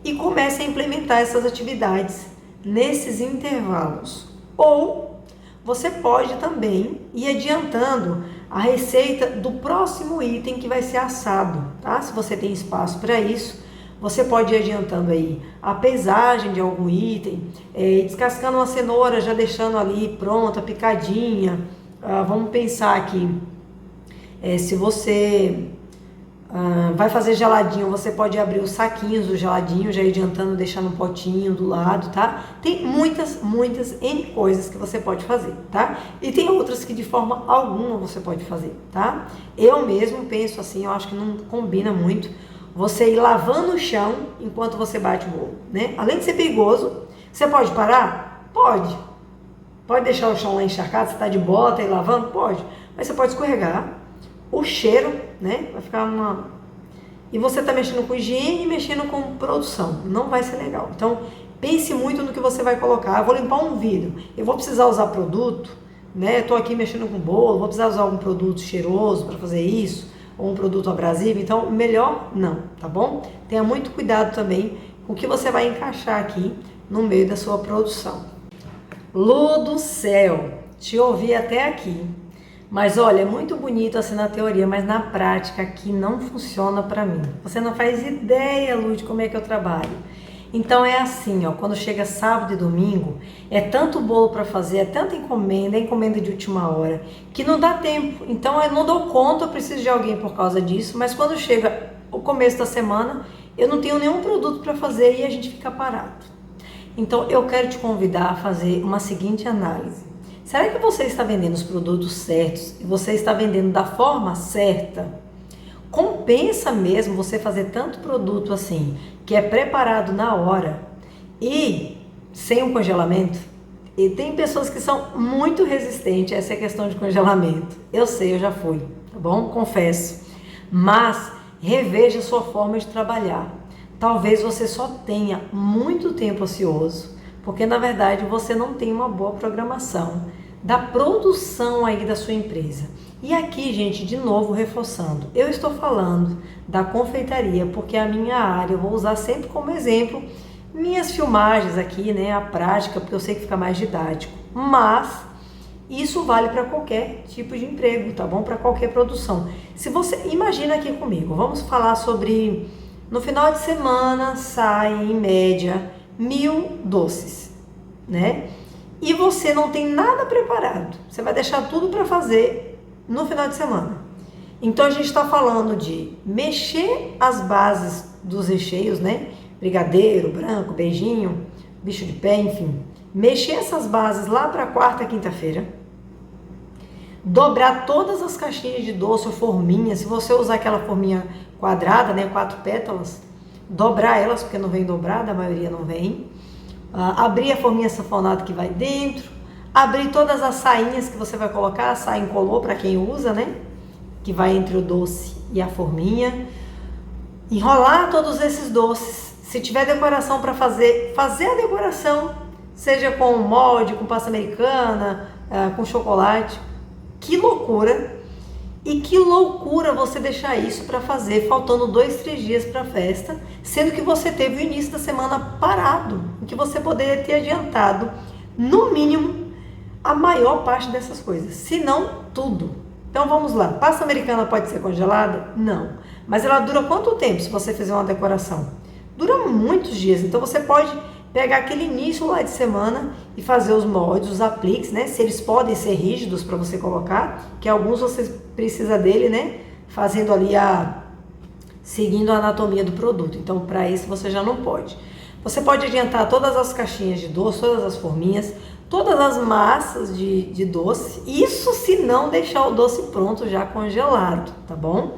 Speaker 1: e comece a implementar essas atividades nesses intervalos. Ou você pode também ir adiantando a receita do próximo item que vai ser assado, tá? Se você tem espaço para isso, você pode ir adiantando aí a pesagem de algum item, descascando uma cenoura, já deixando ali pronta, picadinha. Vamos pensar aqui, se você vai fazer geladinho, você pode abrir os saquinhos do geladinho, já ir adiantando, deixando um potinho do lado, tá? Tem muitas N coisas que você pode fazer, tá? E tem outras que de forma alguma você pode fazer, tá? Eu mesmo penso assim, eu acho que não combina muito você ir lavando o chão enquanto você bate o bolo, né? Além de ser perigoso, você pode parar? Pode. Pode deixar o chão lá encharcado, você tá de bota e lavando? Pode. Mas você pode escorregar. O cheiro, né? Vai ficar uma... E você tá mexendo com higiene e mexendo com produção. Não vai ser legal. Então, pense muito no que você vai colocar. Eu vou limpar um vidro. Eu vou precisar usar produto, né? Eu tô aqui mexendo com bolo, vou precisar usar algum produto cheiroso para fazer isso. ou um produto abrasivo, então melhor não, tá bom? Tenha muito cuidado também com o que você vai encaixar aqui no meio da sua produção. Lu do céu, te ouvi até aqui, mas olha, é muito bonito assim na teoria, mas na prática aqui não funciona para mim. Você não faz ideia, Lu, de como é que eu trabalho. Então é assim, ó, quando chega sábado e domingo, é tanto bolo para fazer, é tanta encomenda, é encomenda de última hora, que não dá tempo. Então eu não dou conta, eu preciso de alguém por causa disso, mas quando chega o começo da semana, eu não tenho nenhum produto para fazer e a gente fica parado. Então eu quero te convidar a fazer uma seguinte análise. Será que você está vendendo os produtos certos e você está vendendo da forma certa? Compensa mesmo você fazer tanto produto assim, que é preparado na hora e sem um congelamento? E tem pessoas que são muito resistentes a essa questão de congelamento. Eu sei, eu já fui, tá bom? Confesso. Mas reveja a sua forma de trabalhar. Talvez você só tenha muito tempo ocioso, porque na verdade você não tem uma boa programação da produção aí da sua empresa. E aqui, gente, de novo reforçando, eu estou falando da confeitaria porque é a minha área, eu vou usar sempre como exemplo minhas filmagens aqui, né, a prática, porque eu sei que fica mais didático, mas isso vale para qualquer tipo de emprego, tá bom? Para qualquer produção. Se você imagina aqui comigo, vamos falar sobre no final de semana saem em média 1000 doces, né? E você não tem nada preparado, você vai deixar tudo para fazer no final de semana. Então a gente está falando de mexer as bases dos recheios, né? Brigadeiro, branco, beijinho, bicho de pé, enfim. Mexer essas bases lá para quarta, quinta-feira. Dobrar todas as caixinhas de doce ou forminha. Se você usar aquela forminha quadrada, né? 4 pétalas, dobrar elas, porque não vem dobrada, a maioria não vem. Abrir a forminha safonada que vai dentro. Abrir todas as sainhas que você vai colocar, a saia incolor para quem usa, né? Que vai entre o doce e a forminha. Enrolar todos esses doces. Se tiver decoração para fazer a decoração, seja com molde, com pasta americana, com chocolate. Que loucura! E que loucura você deixar isso para fazer faltando 2, 3 dias para a festa, sendo que você teve o início da semana parado, em que você poderia ter adiantado, no mínimo, a maior parte dessas coisas, se não tudo. Então vamos lá, pasta americana pode ser congelada? Não. Mas ela dura quanto tempo se você fizer uma decoração? Dura muitos dias, então você pode pegar aquele início lá de semana e fazer os moldes, os apliques, né? Se eles podem ser rígidos para você colocar, que alguns você precisa dele, né? Fazendo ali seguindo a anatomia do produto. Então para isso você já não pode. Você pode adiantar todas as caixinhas de doce, todas as forminhas, todas as massas de doce, isso se não deixar o doce pronto já congelado, tá bom?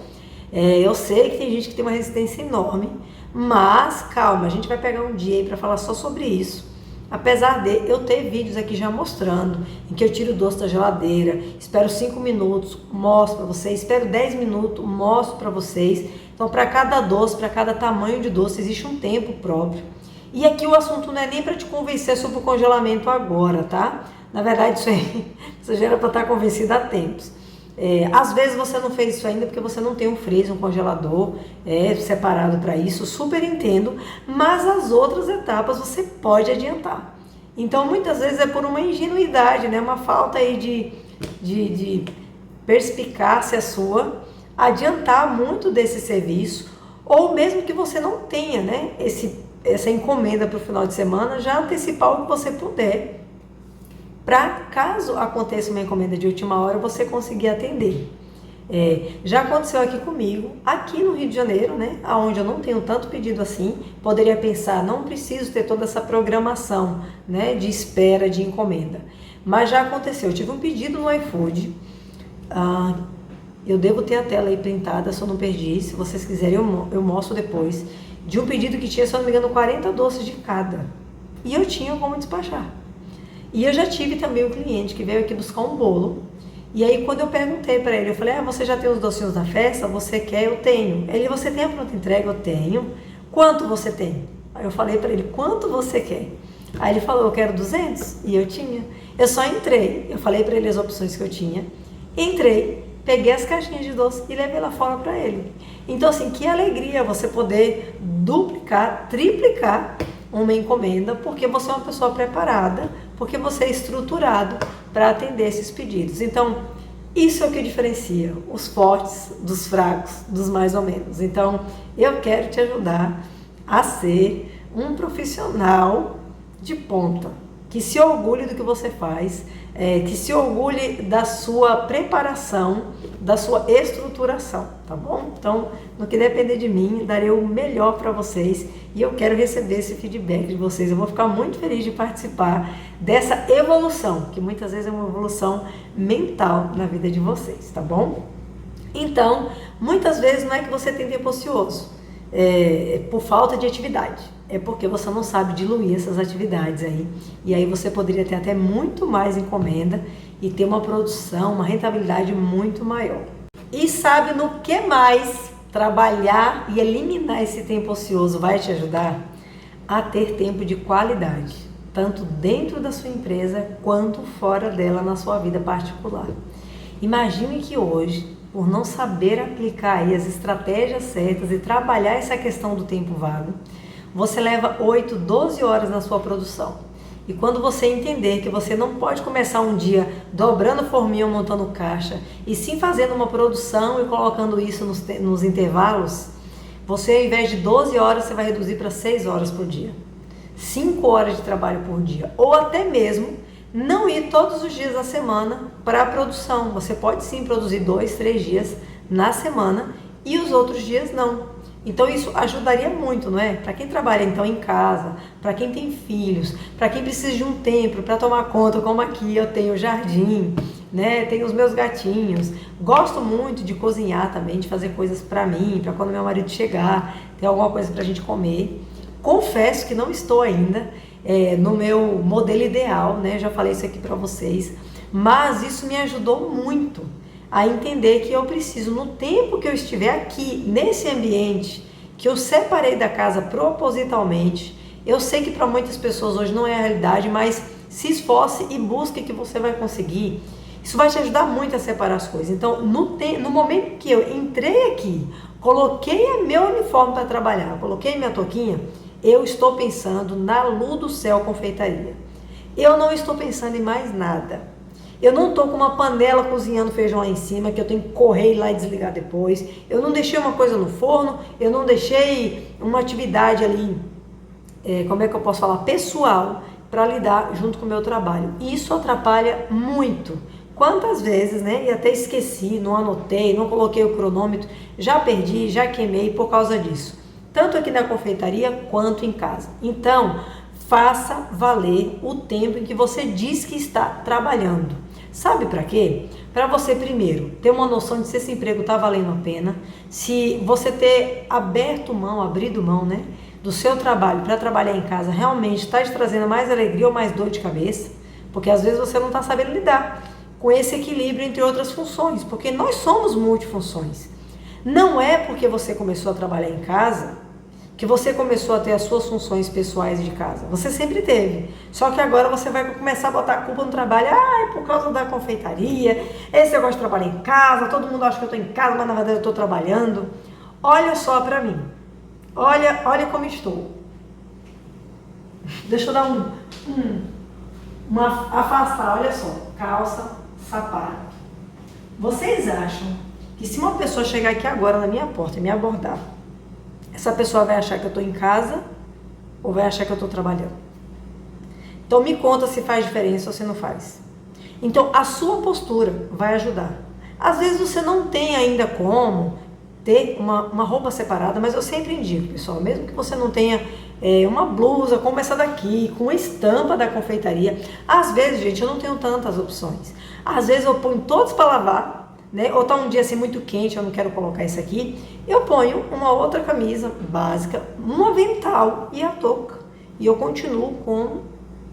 Speaker 1: Eu sei que tem gente que tem uma resistência enorme, mas calma, a gente vai pegar um dia aí para falar só sobre isso. Apesar de eu ter vídeos aqui já mostrando, em que eu tiro o doce da geladeira, espero 5 minutos, mostro para vocês, espero 10 minutos, mostro para vocês. Então para cada doce, para cada tamanho de doce, existe um tempo próprio. E aqui o assunto não é nem para te convencer sobre o congelamento agora, tá? Na verdade, isso aí você já era para estar convencido há tempos. Às vezes você não fez isso ainda porque você não tem um freezer, um congelador separado para isso, super entendo, mas as outras etapas você pode adiantar. Então, muitas vezes é por uma ingenuidade, né? Uma falta aí de perspicácia sua, adiantar muito desse serviço, ou mesmo que você não tenha, né? Essa encomenda para o final de semana, já antecipar o que você puder, para caso aconteça uma encomenda de última hora, você conseguir atender. Já aconteceu aqui comigo, aqui no Rio de Janeiro, né, onde eu não tenho tanto pedido assim, poderia pensar, não preciso ter toda essa programação, né, de espera de encomenda. Mas já aconteceu, eu tive um pedido no iFood, eu devo ter a tela aí printada, se eu não perdi, se vocês quiserem eu mostro depois, de um pedido que tinha, se eu não me engano, 40 doces de cada. E eu tinha como despachar. E eu já tive também um cliente que veio aqui buscar um bolo. E aí quando eu perguntei para ele, eu falei, você já tem os docinhos da festa? Você quer? Eu tenho. Ele, você tem a pronta entrega? Eu tenho. Quanto você tem? Aí eu falei para ele, quanto você quer? Aí ele falou, eu quero 200. E eu tinha. Eu só entrei. Eu falei para ele as opções que eu tinha. Entrei, peguei as caixinhas de doce e levei lá fora para ele. Então assim, que alegria você poder duplicar, triplicar uma encomenda, porque você é uma pessoa preparada, porque você é estruturado para atender esses pedidos. Então, isso é o que diferencia os fortes dos fracos, dos mais ou menos. Então, eu quero te ajudar a ser um profissional de ponta, que se orgulhe do que você faz, que se orgulhe da sua preparação, da sua estruturação, tá bom? Então, no que depender de mim, darei o melhor para vocês e eu quero receber esse feedback de vocês. Eu vou ficar muito feliz de participar dessa evolução, que muitas vezes é uma evolução mental na vida de vocês, tá bom? Então, muitas vezes não é que você tem tempo ocioso, por falta de atividade. É porque você não sabe diluir essas atividades aí. E aí você poderia ter até muito mais encomenda e ter uma produção, uma rentabilidade muito maior. E sabe no que mais trabalhar e eliminar esse tempo ocioso vai te ajudar? A ter tempo de qualidade, tanto dentro da sua empresa quanto fora dela na sua vida particular. Imagine que hoje, por não saber aplicar aí as estratégias certas e trabalhar essa questão do tempo vago, você leva 8, 12 horas na sua produção. E quando você entender que você não pode começar um dia dobrando forminha, montando caixa, e sim fazendo uma produção e colocando isso nos intervalos, você ao invés de 12 horas, você vai reduzir para 6 horas por dia. 5 horas de trabalho por dia. Ou até mesmo não ir todos os dias da semana para a produção. Você pode sim produzir 2, 3 dias na semana e os outros dias não. Então isso ajudaria muito, não é? Para quem trabalha então em casa, para quem tem filhos, para quem precisa de um tempo para tomar conta, como aqui eu tenho jardim, né? Tenho os meus gatinhos. Gosto muito de cozinhar também, de fazer coisas para mim, para quando meu marido chegar, ter alguma coisa para a gente comer. Confesso que não estou ainda no meu modelo ideal, né? Já falei isso aqui para vocês, mas isso me ajudou muito a entender que eu preciso, no tempo que eu estiver aqui, nesse ambiente, que eu separei da casa propositalmente. Eu sei que para muitas pessoas hoje não é a realidade, mas se esforce e busque que você vai conseguir. Isso vai te ajudar muito a separar as coisas. Então, no momento que eu entrei aqui, coloquei meu uniforme para trabalhar, coloquei minha touquinha, eu estou pensando na Lu do Céu Confeitaria. Eu não estou pensando em mais nada. Eu não estou com uma panela cozinhando feijão lá em cima, que eu tenho que correr lá e desligar depois. Eu não deixei uma coisa no forno, eu não deixei uma atividade ali, como é que eu posso falar, pessoal, para lidar junto com o meu trabalho. E isso atrapalha muito. Quantas vezes, né? E até esqueci, não anotei, não coloquei o cronômetro, já perdi, já queimei por causa disso. Tanto aqui na confeitaria quanto em casa. Então, faça valer o tempo em que você diz que está trabalhando. Sabe para quê? Para você, primeiro, ter uma noção de se esse emprego está valendo a pena, se você ter abrido mão, né, do seu trabalho para trabalhar em casa realmente está te trazendo mais alegria ou mais dor de cabeça, porque às vezes você não está sabendo lidar com esse equilíbrio entre outras funções, porque nós somos multifunções. Não é porque você começou a trabalhar em casa que você começou a ter as suas funções pessoais de casa. Você sempre teve. Só que agora você vai começar a botar a culpa no trabalho. É por causa da confeitaria. Esse negócio de trabalhar em casa. Todo mundo acha que eu estou em casa, mas na verdade eu estou trabalhando. Olha só para mim. Olha como estou. Deixa eu dar uma afastar. Olha só. Calça, sapato. Vocês acham que se uma pessoa chegar aqui agora na minha porta e me abordar, essa pessoa vai achar que eu estou em casa ou vai achar que eu estou trabalhando? Então me conta se faz diferença ou se não faz. Então a sua postura vai ajudar. Às vezes você não tem ainda como ter uma roupa separada, mas eu sempre indico, pessoal, mesmo que você não tenha uma blusa como essa daqui, com a estampa da confeitaria. Às vezes, gente, eu não tenho tantas opções. Às vezes eu ponho todos para lavar, né? Ou tá um dia assim muito quente, eu não quero colocar isso aqui, eu ponho uma outra camisa básica, um avental e a touca, e eu continuo com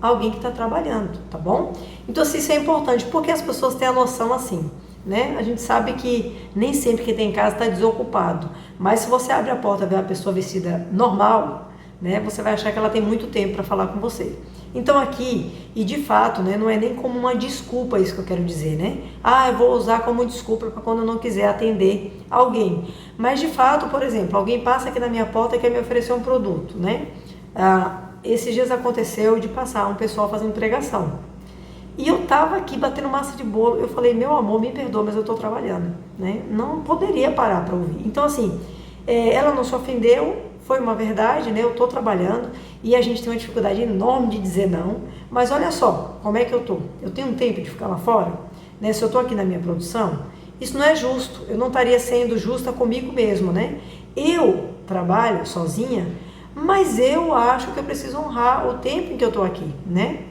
Speaker 1: alguém que está trabalhando, tá bom? Então assim, isso é importante, porque as pessoas têm a noção assim, né? A gente sabe que nem sempre quem tem em casa está desocupado, mas se você abre a porta e vê uma pessoa vestida normal, né? Você vai achar que ela tem muito tempo para falar com você. Então aqui, e de fato, né, não é nem como uma desculpa isso que eu quero dizer, né? Ah, eu vou usar como desculpa para quando eu não quiser atender alguém. Mas de fato, por exemplo, alguém passa aqui na minha porta e quer me oferecer um produto, né? Esses dias aconteceu de passar um pessoal fazendo pregação. E eu tava aqui batendo massa de bolo, eu falei, meu amor, me perdoa, mas eu tô trabalhando, né? Não poderia parar para ouvir. Então assim, ela não se ofendeu, foi uma verdade, né? Eu tô trabalhando e a gente tem uma dificuldade enorme de dizer não, mas olha só, como é que eu tô? Eu tenho um tempo de ficar lá fora, né? Se eu tô aqui na minha produção, isso não é justo, eu não estaria sendo justa comigo mesmo, né? Eu trabalho sozinha, mas eu acho que eu preciso honrar o tempo em que eu tô aqui, né?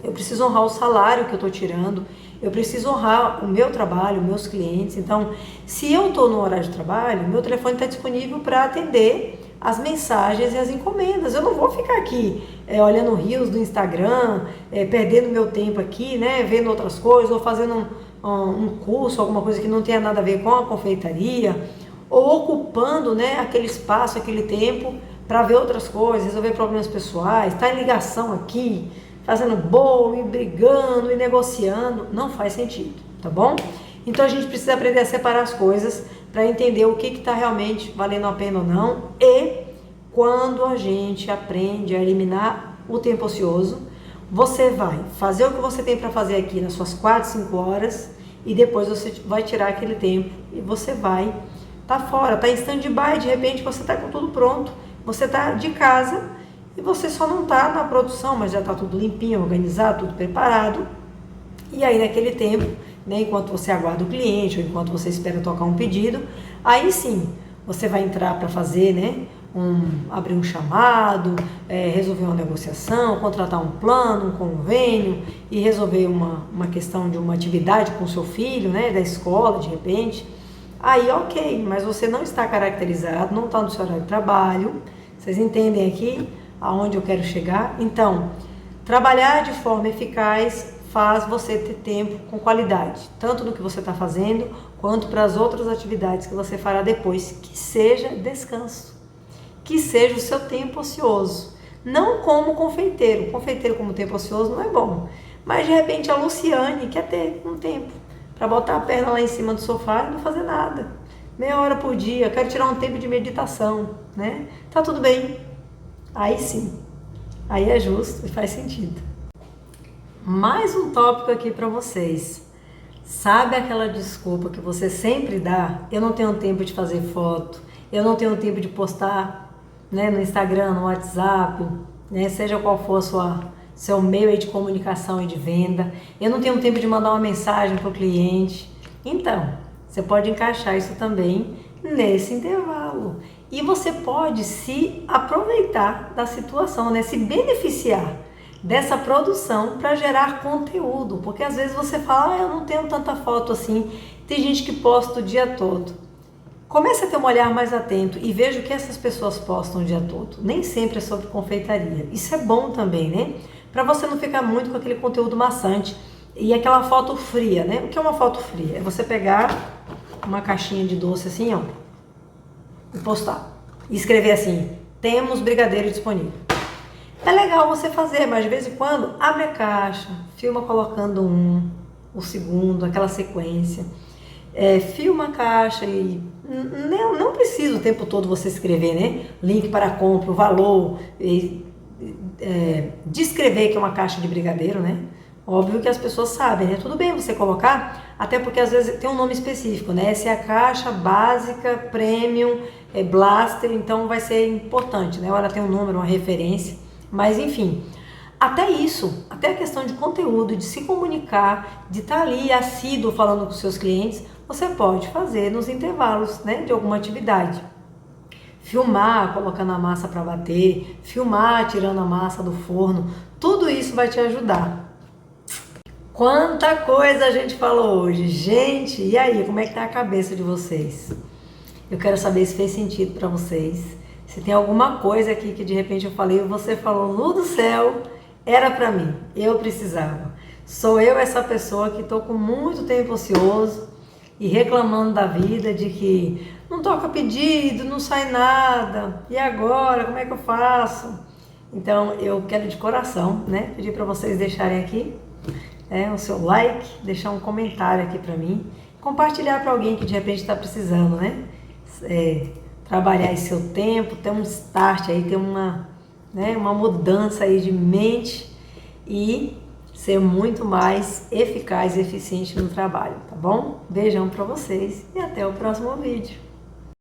Speaker 1: Eu preciso honrar o salário que eu estou tirando, eu preciso honrar o meu trabalho, meus clientes. Então, se eu estou no horário de trabalho, meu telefone está disponível para atender as mensagens e as encomendas. Eu não vou ficar aqui olhando reels do Instagram, perdendo meu tempo aqui, né, vendo outras coisas, ou fazendo um curso, alguma coisa que não tenha nada a ver com a confeitaria, ou ocupando, né, aquele espaço, aquele tempo para ver outras coisas, resolver problemas pessoais, estar em ligação aqui, fazendo bolo e brigando e negociando, não faz sentido, tá bom? Então a gente precisa aprender a separar as coisas para entender o que está realmente valendo a pena ou não, e quando a gente aprende a eliminar o tempo ocioso, você vai fazer o que você tem para fazer aqui nas suas 4, 5 horas e depois você vai tirar aquele tempo e você vai fora, tá em stand-by, de repente você tá com tudo pronto, você tá de casa e você só não está na produção, mas já está tudo limpinho, organizado, tudo preparado. E aí naquele tempo, né, enquanto você aguarda o cliente ou enquanto você espera tocar um pedido, aí sim, você vai entrar para fazer, né, abrir um chamado, resolver uma negociação, contratar um plano, um convênio e resolver uma questão de uma atividade com o seu filho, né, da escola, de repente. Aí ok, mas você não está caracterizado, não está no seu horário de trabalho. Vocês entendem aqui aonde eu quero chegar? Então, trabalhar de forma eficaz faz você ter tempo com qualidade, tanto no que você está fazendo, quanto para as outras atividades que você fará depois, que seja descanso, que seja o seu tempo ocioso, não como confeiteiro. Confeiteiro como tempo ocioso não é bom, mas de repente a Luciane quer ter um tempo para botar a perna lá em cima do sofá e não fazer nada, meia hora por dia, quero tirar um tempo de meditação, né? Tá tudo bem. Aí sim, aí é justo e faz sentido. Mais um tópico aqui para vocês. Sabe aquela desculpa que você sempre dá? Eu não tenho tempo de fazer foto, eu não tenho tempo de postar, né, no Instagram, no WhatsApp, né, seja qual for seu meio aí de comunicação e de venda. Eu não tenho tempo de mandar uma mensagem para o cliente. Então, você pode encaixar isso também nesse intervalo. E você pode se aproveitar da situação, né? Se beneficiar dessa produção para gerar conteúdo. Porque às vezes você fala, eu não tenho tanta foto assim. Tem gente que posta o dia todo. Comece a ter um olhar mais atento e veja o que essas pessoas postam o dia todo. Nem sempre é sobre confeitaria. Isso é bom também, né? Para você não ficar muito com aquele conteúdo maçante e aquela foto fria, né? O que é uma foto fria? É você pegar uma caixinha de doce assim, ó, e postar. E escrever assim, temos brigadeiro disponível. É legal você fazer, mas de vez em quando, abre a caixa, filma colocando o segundo, aquela sequência. Filma a caixa e não precisa o tempo todo você escrever, né? Link para a compra, o valor, descrever que é uma caixa de brigadeiro, né? Óbvio que as pessoas sabem, né? Tudo bem você colocar, até porque às vezes tem um nome específico, né? Essa é a caixa básica, premium, blaster, então vai ser importante, né? Ela tem um número, uma referência, mas enfim, até isso, até a questão de conteúdo, de se comunicar, de estar ali assíduo falando com seus clientes, você pode fazer nos intervalos, né? De alguma atividade. Filmar, colocando a massa para bater, filmar, tirando a massa do forno, tudo isso vai te ajudar. Quanta coisa a gente falou hoje, gente, e aí, como é que tá a cabeça de vocês? Eu quero saber se fez sentido para vocês, se tem alguma coisa aqui que de repente eu falei e você falou, Lu do céu, era para mim, eu precisava. Sou eu essa pessoa que tô com muito tempo ocioso e reclamando da vida, de que não toca pedido, não sai nada, e agora, como é que eu faço? Então eu quero de coração, né, pedir para vocês deixarem aqui o seu like, deixar um comentário aqui para mim, compartilhar para alguém que de repente está precisando, né, trabalhar esse seu tempo, ter um start aí, ter uma mudança aí de mente e ser muito mais eficaz e eficiente no trabalho, tá bom? Beijão para vocês e até o próximo vídeo.